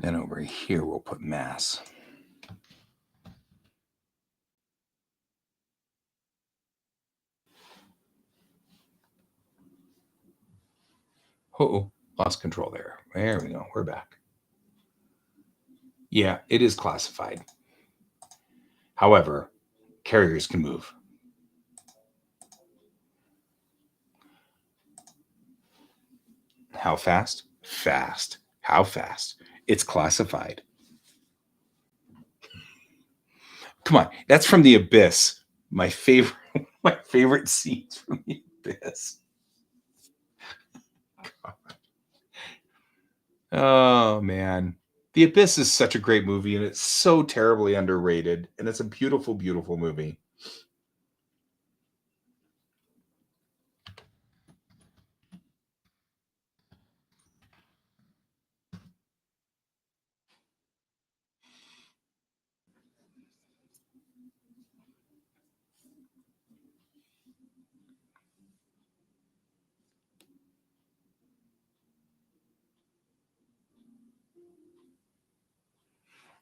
Then over here, we'll put mass. Oh, lost control there. There we go. We're back. Yeah, it is classified. However, carriers can move. How fast? Fast. How fast? It's classified. Come on, that's from The Abyss. My favorite scenes from The Abyss. God. Oh man, The Abyss is such a great movie, and it's so terribly underrated, and it's a beautiful, beautiful movie.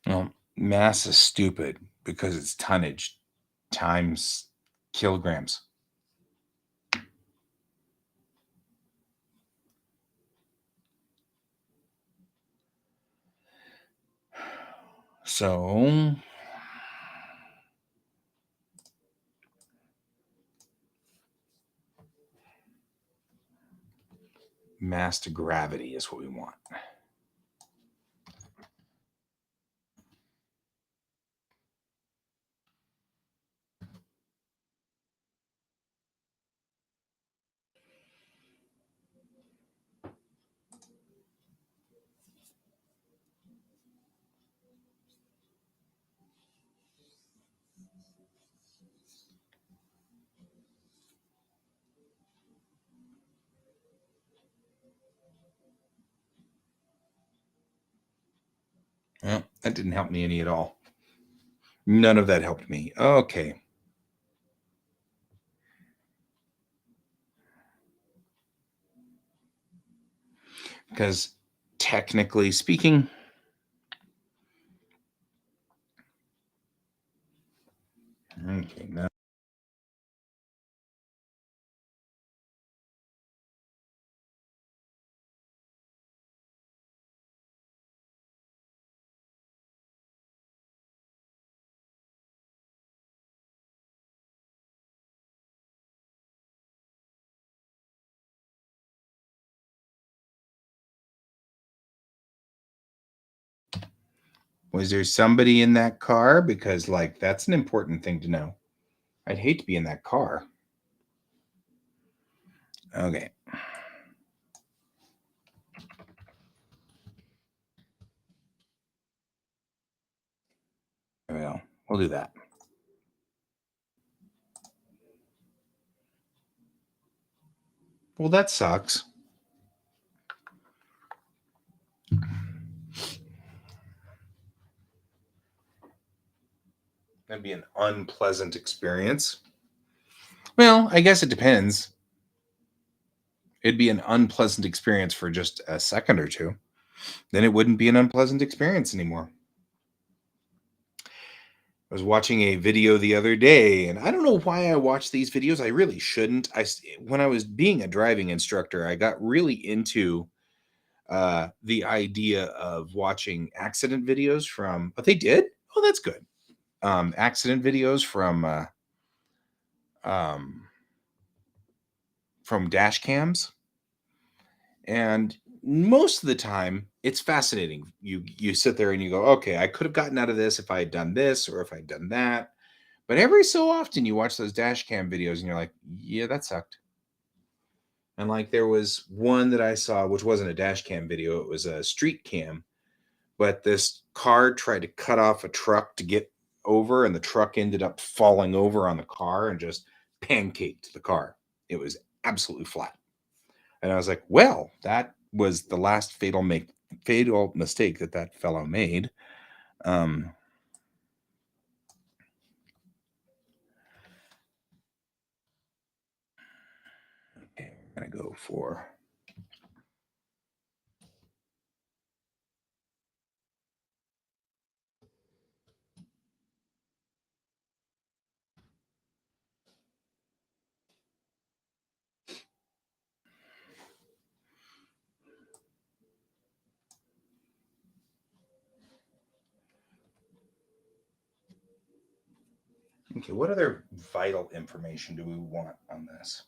Well, mass is stupid because it's tonnage times kilograms. So mass to gravity is what we want. Well, that didn't help me any at all. None of that helped me. Okay. Because technically speaking, Okay, now. Was there somebody in that car? Because, like, that's an important thing to know. I'd hate to be in that car. Okay. Well, we'll do that. Well, that sucks. That'd be an unpleasant experience. Well, I guess it depends. It'd be an unpleasant experience for just a second or two. Then it wouldn't be an unpleasant experience anymore. I was watching a video the other day, and I don't know why I watch these videos. I really shouldn't. When I was being a driving instructor, I got really into the idea of watching accident videos from. But they did. Oh, that's good. Accident videos from dash cams, and most of the time it's fascinating. You sit there and you go, okay, I could have gotten out of this if I had done this or if I'd done that. But every so often you watch those dash cam videos and you're like, yeah, that sucked. And like there was one that I saw, which wasn't a dash cam video, it was a street cam, but this car tried to cut off a truck to get over, and the truck ended up falling over on the car and just pancaked the car. It was absolutely flat. And I was like, well, that was the last fatal mistake that fellow made. Okay, we're gonna go for. Okay, what other vital information do we want on this?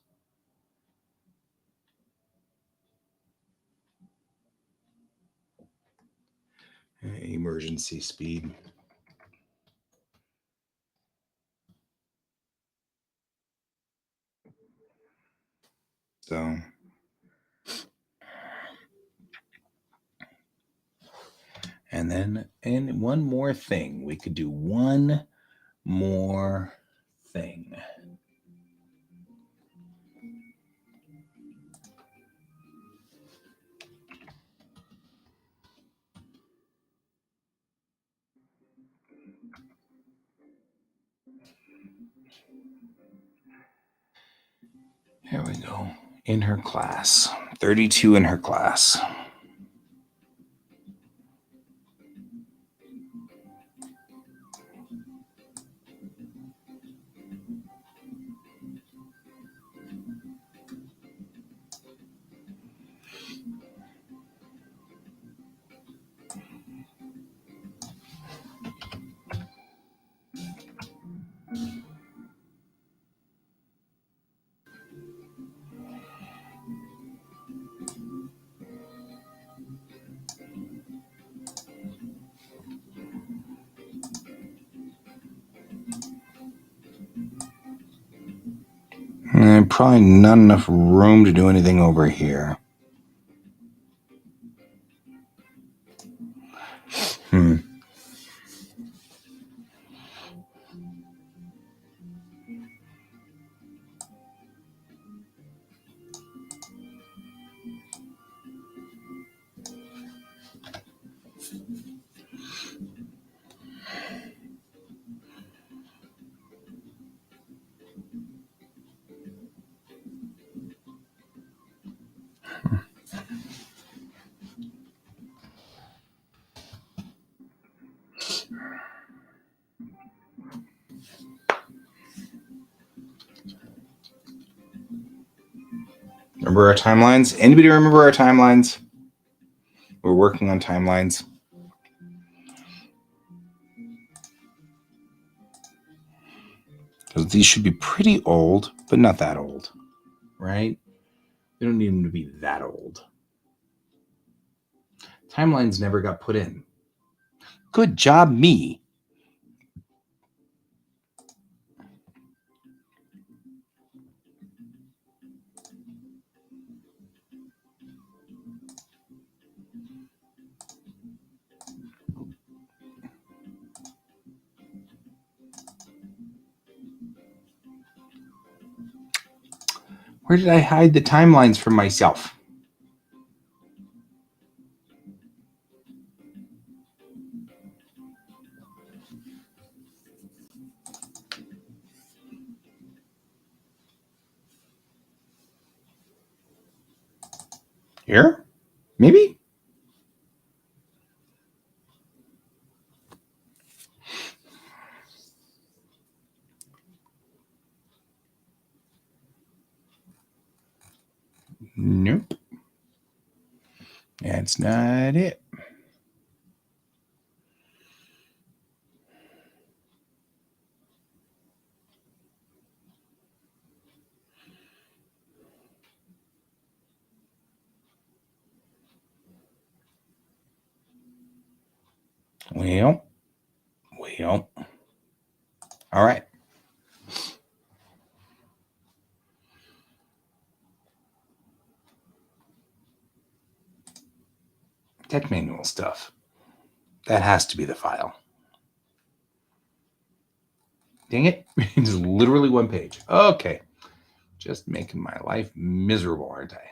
Emergency speed. So, and then, and one more thing. We could do one more thing. Here we go. In her class. 32 in her class. Probably not enough room to do anything over here. remember our timelines? Anybody remember our timelines? We're working on timelines. These should be pretty old, but not that old, right? We don't need them to be that old. Timelines never got put in. Good job, me. Where did I hide the timelines from myself? Here? Maybe? Nope. That's not it. Well. All right. Tech manual stuff. That has to be the file. Dang it. It's literally one page. Okay. Just making my life miserable, aren't I?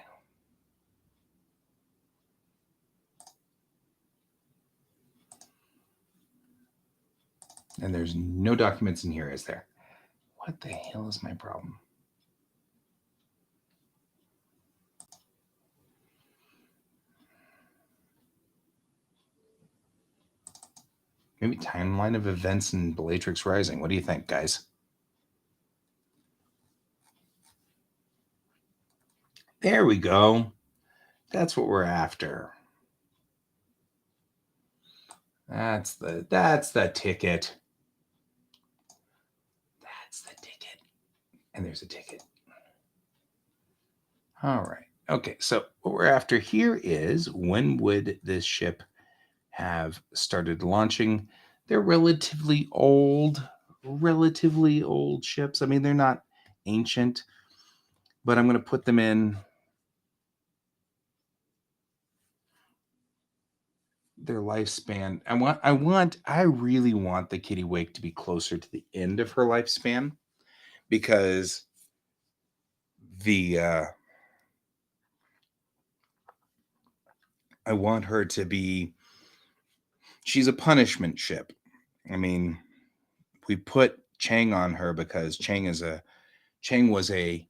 And there's no documents in here, is there? What the hell is my problem? Maybe timeline of events in Bellatrix Rising. What do you think, guys? There we go. That's what we're after. That's the ticket. That's the ticket. And there's a ticket. All right. Okay, so what we're after here is when would this ship have started launching? They're relatively old ships. I mean, they're not ancient, but I'm going to put them in their lifespan. I really want the Kittiwake to be closer to the end of her lifespan, because I want her to be, she's a punishment ship. I mean, we put Chang on her because Chang was a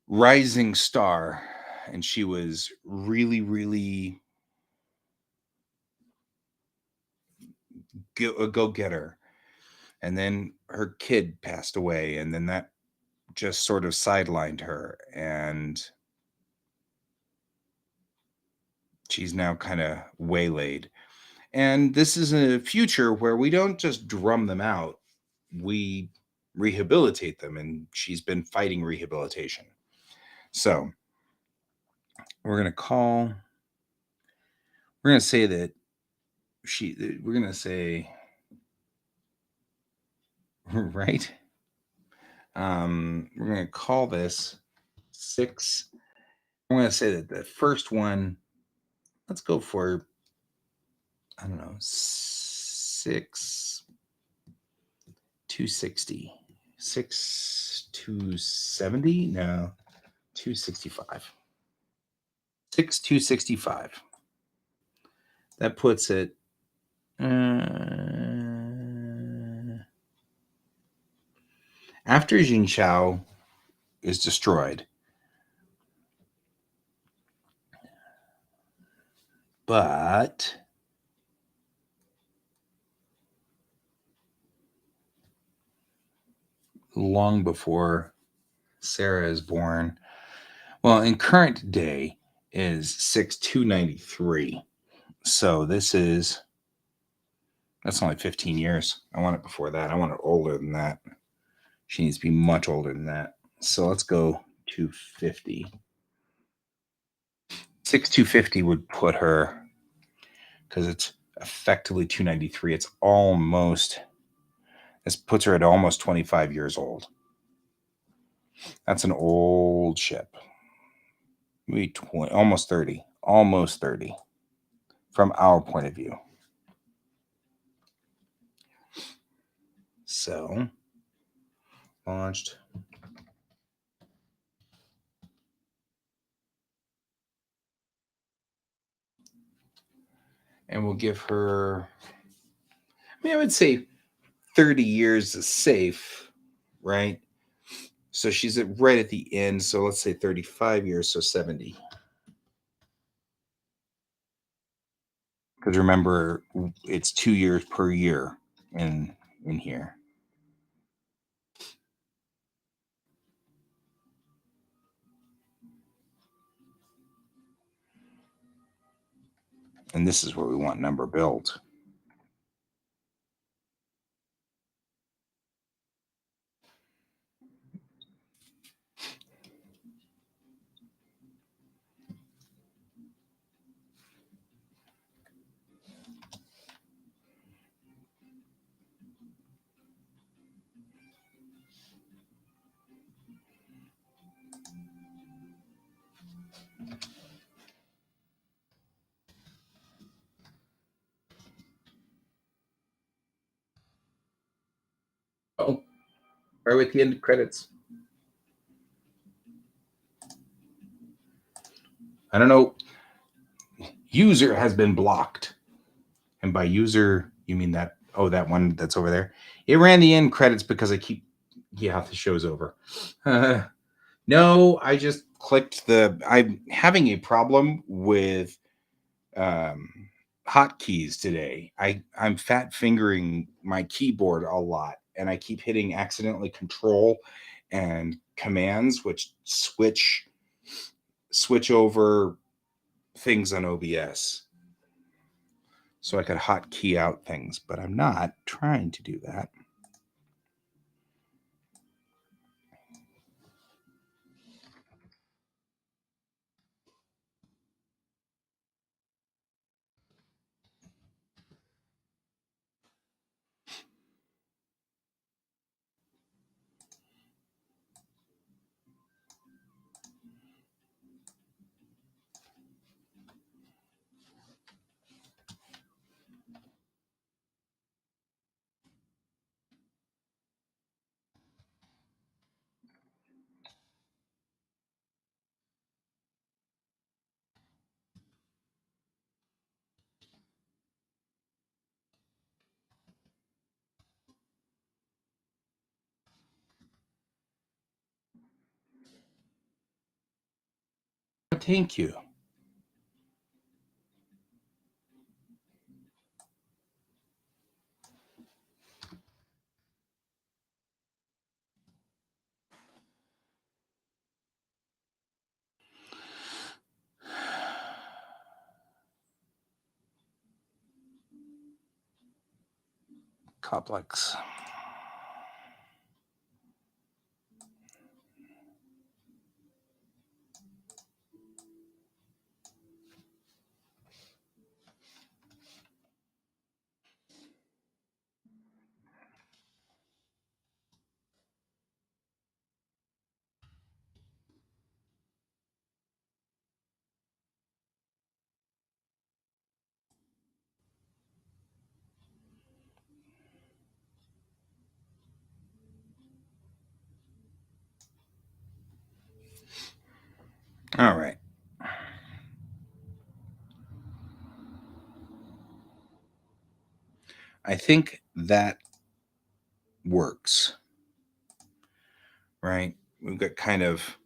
rising star, and she was really a go-getter. And then her kid passed away, and then that just sort of sidelined her, and she's now kind of waylaid. And this is a future where we don't just drum them out, we rehabilitate them, and she's been fighting rehabilitation. So we're going to say that we're going to say, right? We're going to call this 6. I'm going to say that the first one, let's go for, I don't know, 6 260. 6 270? No, 265. 6 265. That puts it after Jingshao is destroyed. But long before Sarah is born, Well, in current day is 6293. So that's only 15 years. I want it before that. I want it older than that. She needs to be much older than that. So let's go 250. 6250 would put her, because it's effectively 293. This puts her at almost 25 years old. That's an old ship. Maybe almost 30. Almost 30 from our point of view. So, launched. And we'll give her, I would say 30 years is safe, right? So she's right at the end. So let's say 35 years, so 70. Because remember, it's 2 years per year in here. And this is where we want number built. Oh, right with the end credits. I don't know. User has been blocked. And by user, you mean that one that's over there. It ran the end credits because the show's over. No, I just clicked I'm having a problem with hotkeys today. I'm fat fingering my keyboard a lot, and I keep hitting accidentally control and commands, which switch over things on OBS. So I could hotkey out things, but I'm not trying to do that. Thank you. Complex. All right. I think that works. Right? We've got kind of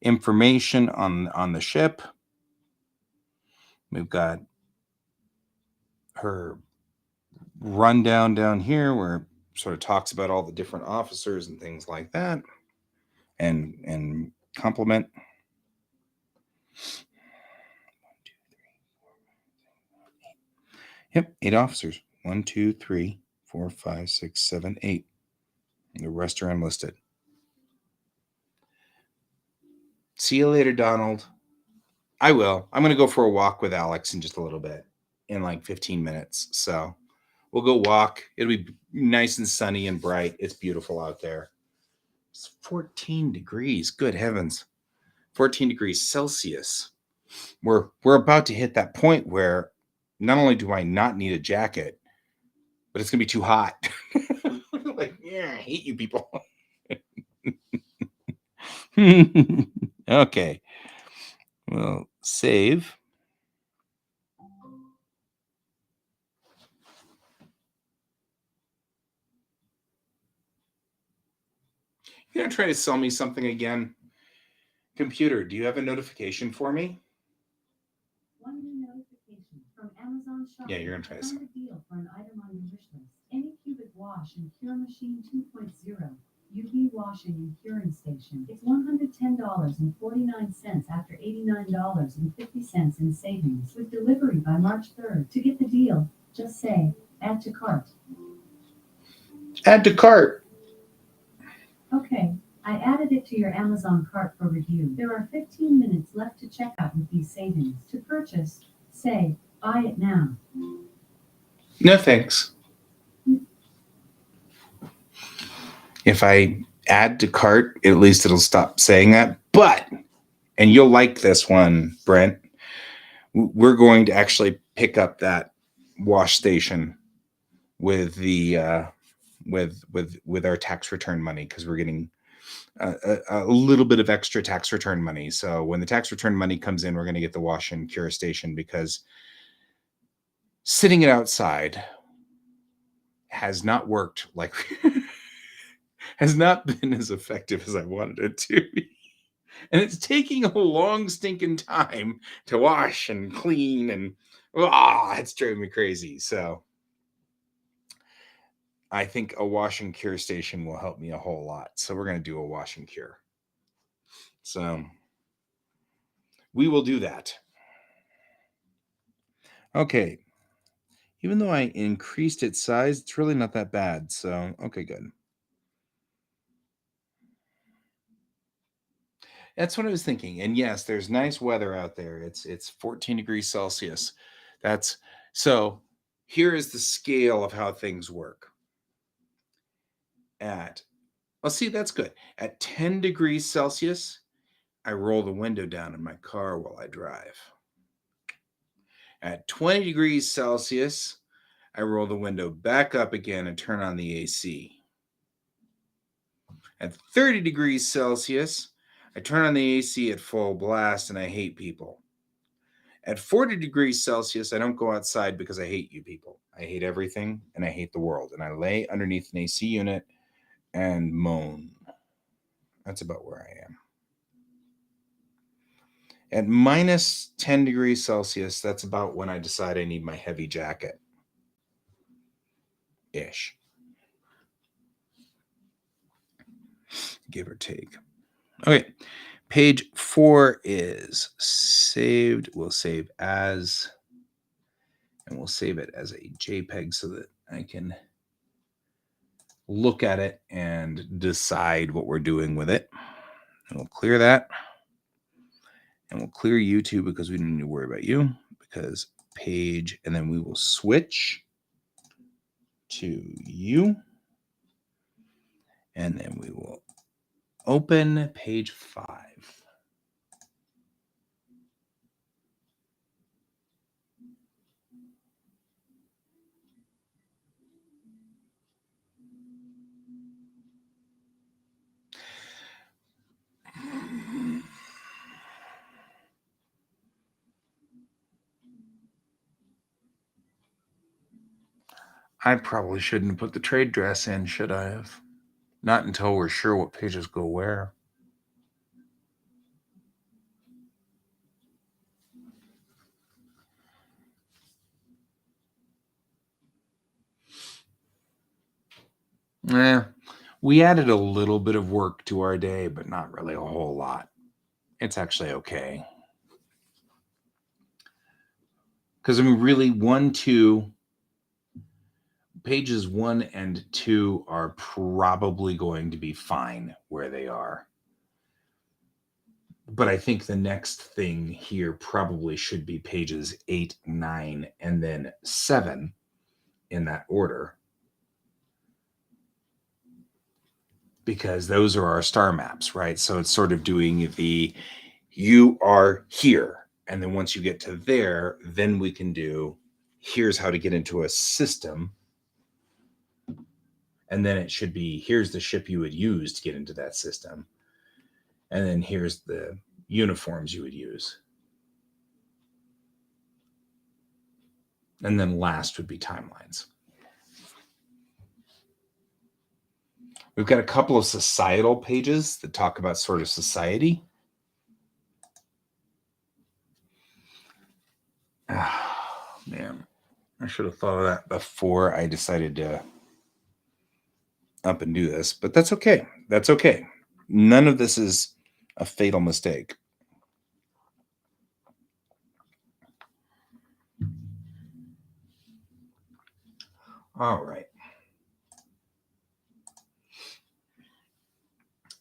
information on the ship. We've got her rundown down here where it sort of talks about all the different officers and things like that. And complement. Yep, 8 officers. 1, 2, 3, 4, 5, 6, 7, 8. The rest are unlisted. See you later, Donald. I will. I'm going to go for a walk with Alex in just a little bit, in like 15 minutes. So we'll go walk. It'll be nice and sunny and bright. It's beautiful out there. It's 14 degrees. Good heavens. 14 degrees Celsius. We're about to hit that point where not only do I not need a jacket, but it's going to be too hot. Like, yeah, I hate you people. Okay. Well, save. You're going to try to sell me something again? Computer, do you have a notification for me? One new notification from Amazon Shopping. Yeah, you're going to try to sell. Find a deal for an item on your wish list. Anycubic Wash and Cure Machine 2.0. UV washing and curing station. It's $110.49 after $89.50 in savings with delivery by March 3rd. To get the deal, just say, add to cart. Add to cart. Okay, I added it to your Amazon cart for review. There are 15 minutes left to check out with these savings. To purchase, say, buy it now. No thanks. If I add to cart, at least it'll stop saying that. But, and you'll like this one, Brent, we're going to actually pick up that wash station with the with our tax return money, because we're getting a little bit of extra tax return money. So when the tax return money comes in, we're going to get the wash and cure station, because sitting it outside has not worked like has not been as effective as I wanted it to be. And it's taking a long stinking time to wash and clean, and it's driving me crazy. So I think a wash and cure station will help me a whole lot. So we're going to do a wash and cure. So we will do that. Okay. Even though I increased its size, it's really not that bad. So, okay, good. That's what I was thinking. And yes, there's nice weather out there. It's 14 degrees Celsius. That's so here is the scale of how things work. See, that's good. At 10 degrees Celsius, I roll the window down in my car while I drive. At 20 degrees Celsius, I roll the window back up again and turn on the AC. At 30 degrees Celsius, I turn on the AC at full blast and I hate people. At 40 degrees Celsius, I don't go outside because I hate you people. I hate everything and I hate the world. And I lay underneath an AC unit and moan. That's about where I am. At minus 10 degrees Celsius, that's about when I decide I need my heavy jacket. Ish. Give or take. Okay. Page 4 is saved. We'll save as, and we'll save it as a JPEG so that I can look at it and decide what we're doing with it. And we'll clear that. And we'll clear YouTube because we don't need to worry about you, because page, and then we will switch to you. And then we will open page 5. I probably shouldn't have put the trade dress in, should I have? Not until we're sure what pages go where. We added a little bit of work to our day, but not really a whole lot. It's actually okay. Because I mean, really, pages 1 and 2 are probably going to be fine where they are. But I think the next thing here probably should be pages 8, 9, and then 7 in that order. Because those are our star maps, right? So it's sort of doing you are here. And then once you get to there, then we can do, here's how to get into a system. And then it should be, here's the ship you would use to get into that system. And then here's the uniforms you would use. And then last would be timelines. We've got a couple of societal pages that talk about sort of society. Oh, man, I should have thought of that before I decided to up and do this, but that's okay. That's okay. None of this is a fatal mistake. All right.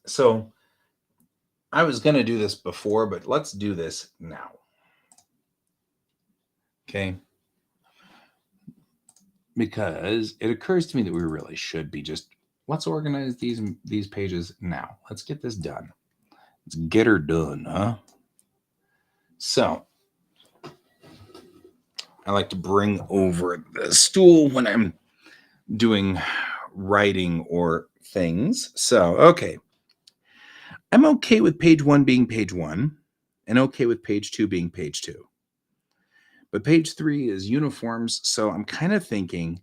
So I was going to do this before, but let's do this now. Okay. Because it occurs to me that we really should be just, let's organize these pages now. Let's get this done. Let's get her done, huh? So I like to bring over the stool when I'm doing writing or things. So, okay. I'm okay with page 1 being page 1 and okay with page 2 being page 2. But page 3 is uniforms. So I'm kind of thinking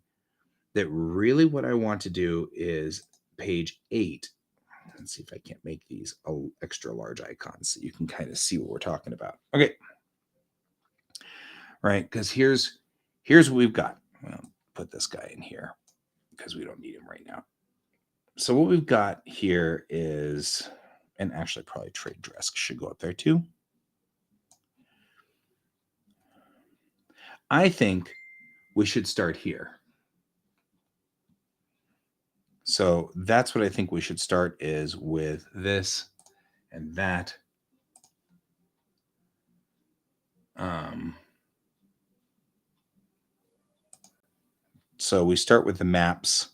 that really what I want to do is page 8. Let's see if I can't make these extra large icons so you can kind of see what we're talking about. Okay. Right. Because here's what we've got. I'll put this guy in here because we don't need him right now. So what we've got here is, and actually probably trade dress should go up there too. I think we should start here. So that's what I think we should start is with this and that. So we start with the maps.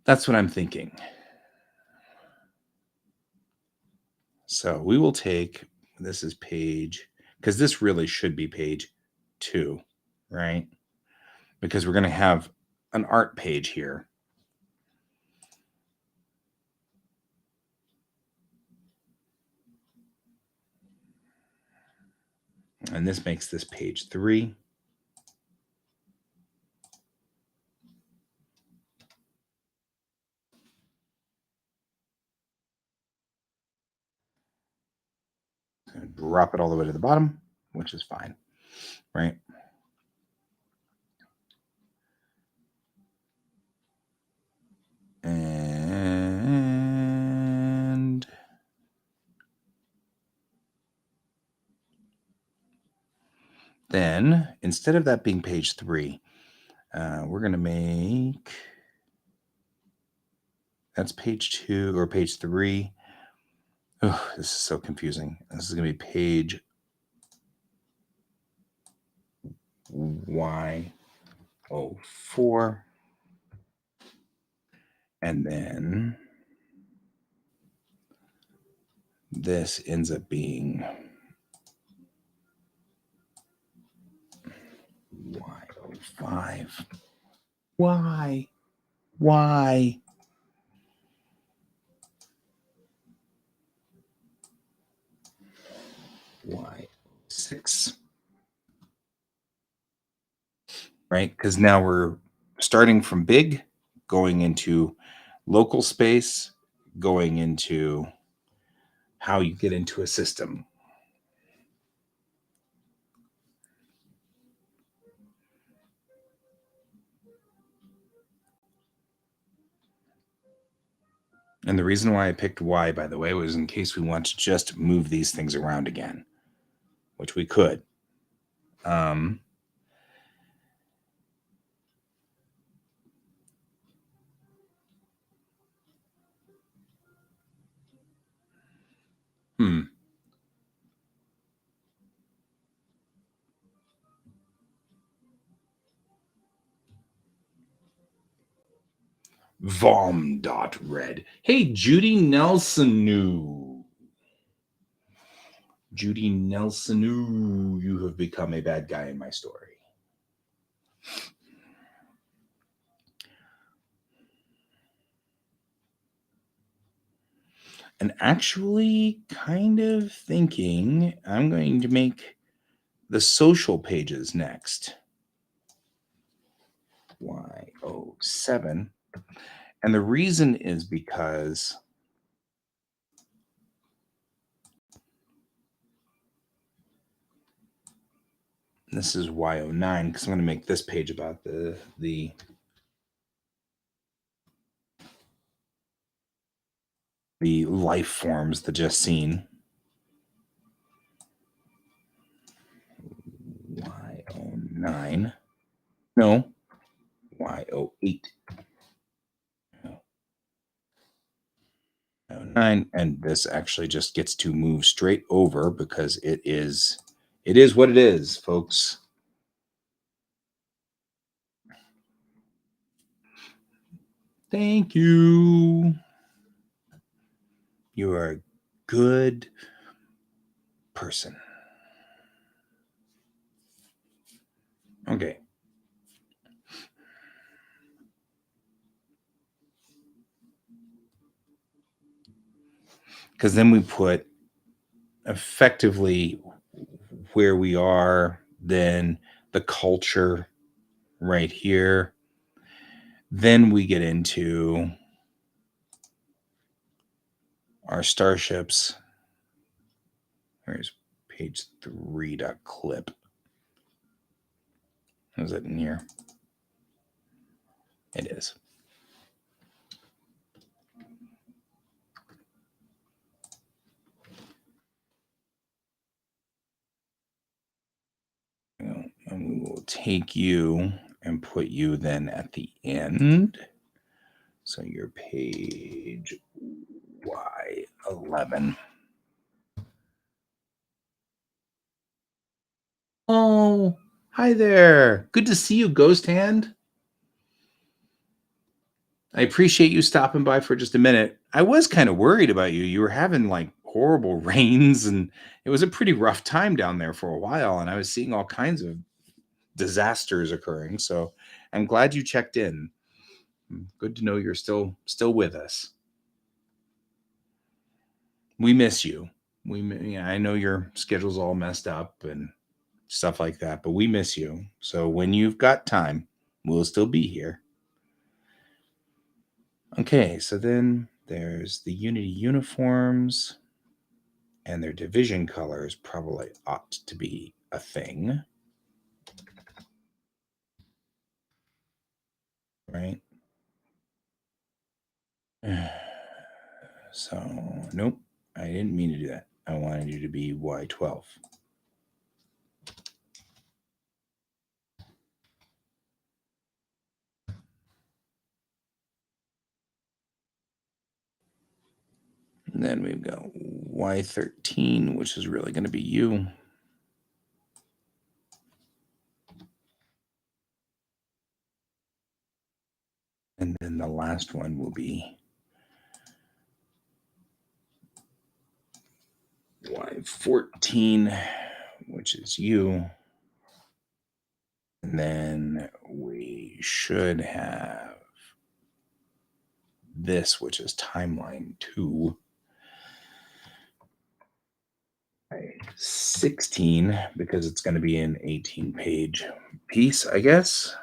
That's what I'm thinking. So we will take, this is page, because this really should be page 2, right? Because we're going to have an art page here. And this makes this page 3. Drop it all the way to the bottom, which is fine, right? And then instead of that being page 3, we're going to make, that's page 2 or page 3. Oh, this is so confusing. This is going to be page Y04. And then this ends up being Y05. Why? Y6. Right? Because now we're starting from big, going into local space, going into how you get into a system. And the reason why I picked Y, by the way, was in case we want to just move these things around again, which we could. Vom.red. Hey, Judy Nelson. Judy Nelson, you have become a bad guy in my story. And actually, kind of thinking I'm going to make the social pages next. Y07. And the reason is because this is Y09, because I'm going to make this page about the life forms, the just seen. Y09. No. Y08. 09, and this actually just gets to move straight over because it is what it is, folks. Thank you. You are a good person. Okay. Because then we put effectively where we are, then the culture right here. Then we get into our starships. There's page 3.clip. Is it in here? It is. And we will take you and put you then at the end. So your page Y11. Oh, hi there. Good to see you, Ghost Hand. I appreciate you stopping by for just a minute. I was kind of worried about you. You were having like horrible rains, and it was a pretty rough time down there for a while. And I was seeing all kinds of disasters occurring. So I'm glad you checked in. Good to know you're still with us. We miss you. I know your schedule's all messed up and stuff like that, but we miss you. So when you've got time, we'll still be here. Okay, so then there's the Unity uniforms, and their division colors probably ought to be a thing. Right? So, nope, I didn't mean to do that. I wanted you to be Y12. And then we've got Y13, which is really going to be you. And then the last one will be Y14, which is you. And then we should have this, which is timeline 2. 16, because it's going to be an 18-page piece, I guess.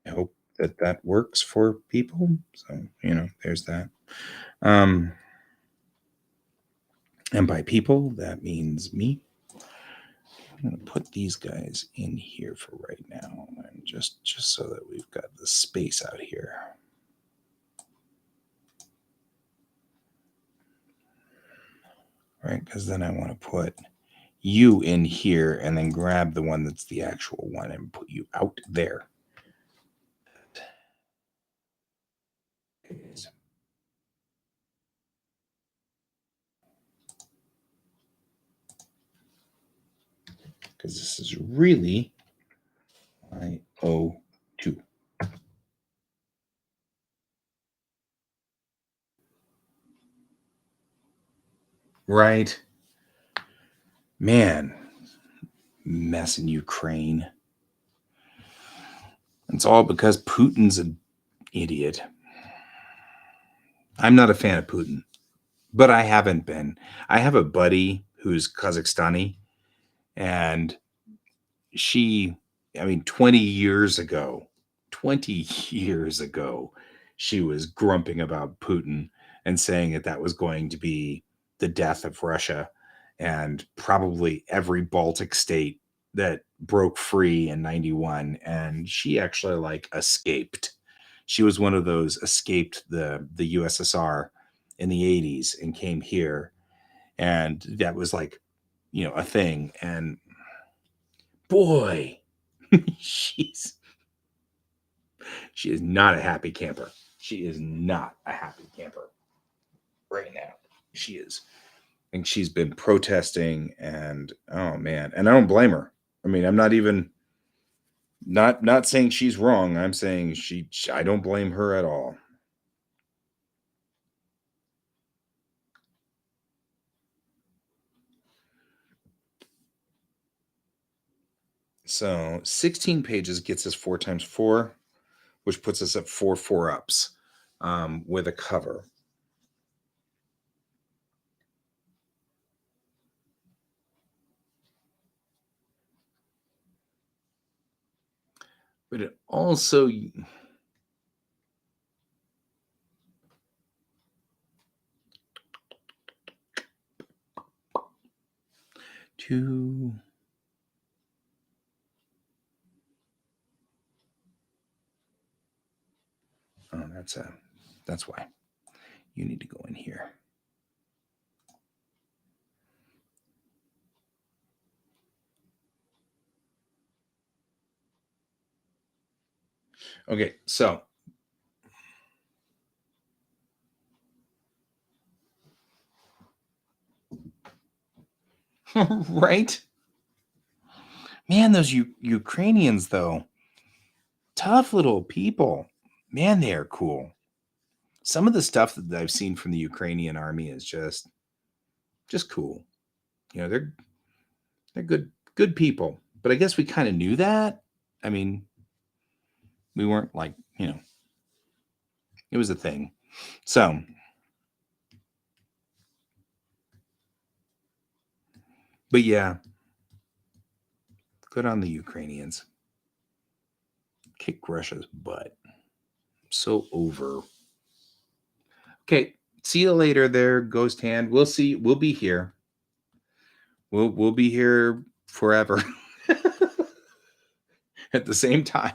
I hope that works for people. So, there's that. And by people, that means me. I'm going to put these guys in here for right now, and just so that we've got the space out here. right? Because then I want to put you in here and then grab the one that's the actual one and put you out there. Because this is really IO2. Right? Man, mess in Ukraine. It's all because Putin's an idiot. I'm not a fan of Putin, but I haven't been. I have a buddy who's Kazakhstani, and she, 20 years ago, she was grumping about Putin and saying that was going to be the death of Russia and probably every Baltic state that broke free in 91. And she actually escaped. She was one of those escaped the USSR in the 80s and came here. And that was a thing. And boy, she is not a happy camper. She is not a happy camper right now. She is. And she's been protesting and oh man. And I don't blame her. I'm not even not saying she's wrong. I'm saying I don't blame her at all. So 16 pages gets us 4 times 4, which puts us at 4 4-ups with a cover. But it also that's why you need to go in here. Okay, so right? Man, those Ukrainians though, tough little people. Man, they are cool. Some of the stuff that I've seen from the Ukrainian army is just cool. They're good people. But I guess we kind of knew that. We weren't it was a thing. So but yeah, good on the Ukrainians. Kick Russia's butt. So over. Okay, see you later there, Ghost Hand. We'll see. We'll be here. We'll be here forever at the same time.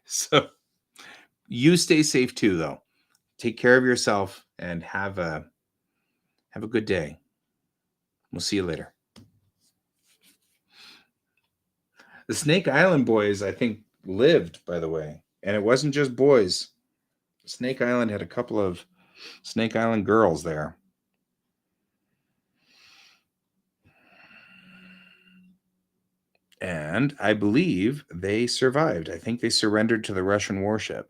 So you stay safe too, though. Take care of yourself and have a good day. We'll see you later. The Snake Island boys, I think, lived, by the way. And it wasn't just boys. Snake Island had a couple of Snake Island girls there. And I believe they survived. I think they surrendered to the Russian warship.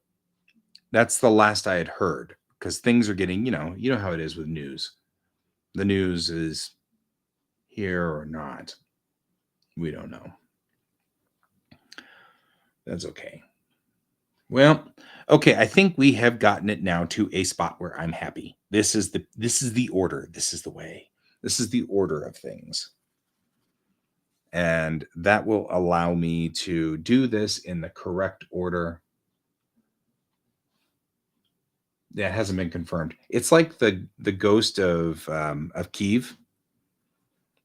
That's the last I had heard, because things are getting, you know how it is with news. The news is here or not. We don't know. That's okay. Well, okay, I think we have gotten it now to a spot where I'm happy. This is the order. This is the way. This is the order of things. And that will allow me to do this in the correct order. That hasn't been confirmed. It's like the ghost of Kyiv.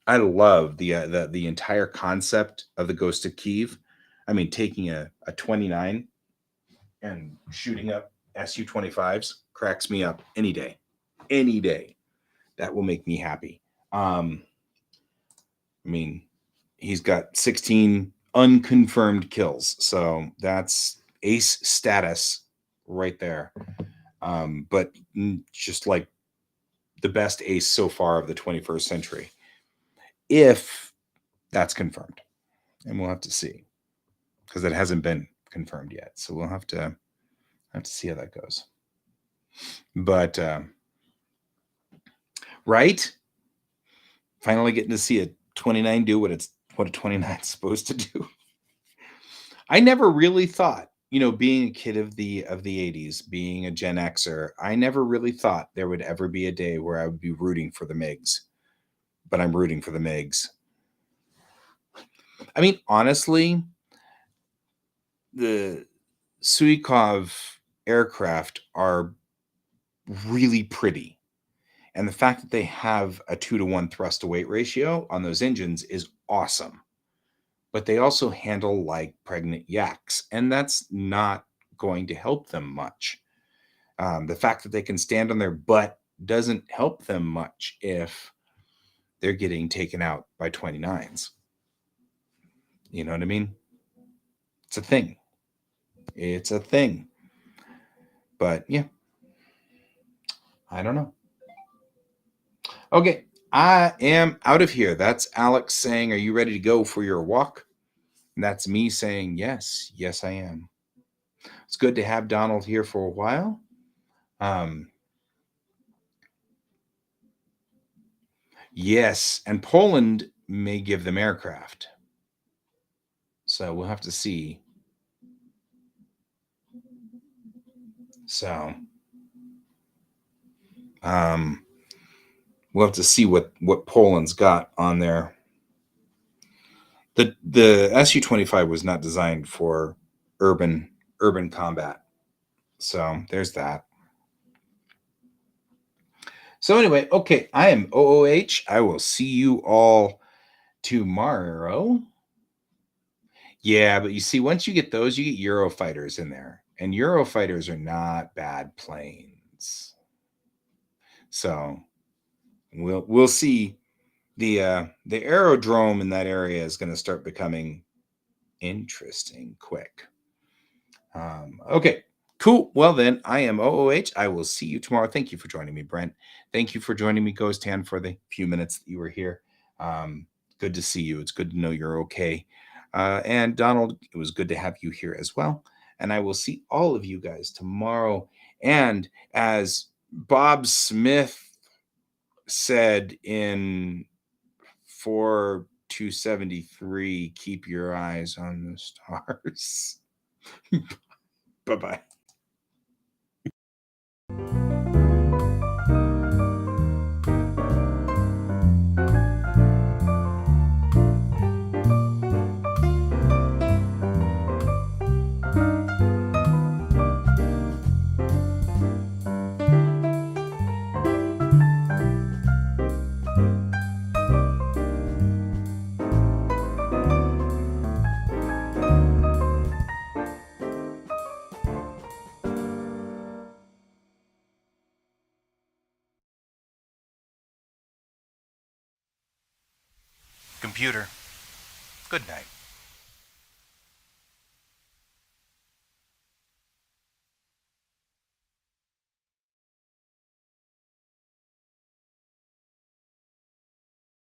I love the entire concept of the ghost of Kyiv. Taking a 29 and shooting up Su-25s cracks me up any day. That will make me happy. I mean, he's got 16 unconfirmed kills, so that's ace status right there. But just like the best ace so far of the 21st century, if that's confirmed, and we'll have to see, because it hasn't been confirmed yet. So we'll have to see how that goes. But right, finally getting to see a 29 do what a 29 is supposed to do. I never really thought, being a kid of the 80s, being a Gen Xer, I never really thought there would ever be a day where I would be rooting for the MiGs. But I'm rooting for the MiGs. I mean, honestly, the Suikhov aircraft are really pretty. And the fact that they have a 2-to-1 thrust to weight ratio on those engines is awesome. But they also handle like pregnant yaks, and that's not going to help them much. The fact that they can stand on their butt doesn't help them much if they're getting taken out by 29s. You know what I mean? It's a thing. It's a thing. But yeah, I don't know. Okay, I am out of here. That's Alex saying, are you ready to go for your walk? And that's me saying, yes, I am. It's good to have Donald here for a while. Yes, and Poland may give them aircraft. So we'll have to see. So we'll have to see what Poland's got on there. The Su-25 was not designed for urban combat. So there's that. So anyway, okay, I am OOH. I will see you all tomorrow. Yeah, but you see, once you get those, you get Eurofighters in there. And Eurofighters are not bad planes. So we'll see. The aerodrome in that area is going to start becoming interesting quick. Okay, cool. Well then, I am OOH. I will see you tomorrow. Thank you for joining me, Brent. Thank you for joining me, Ghost Hand, for the few minutes that you were here. Good to see you. It's good to know you're okay. And Donald, it was good to have you here as well. And I will see all of you guys tomorrow. And as Bob Smith said in 4273, keep your eyes on the stars. Bye-bye. Computer, good night.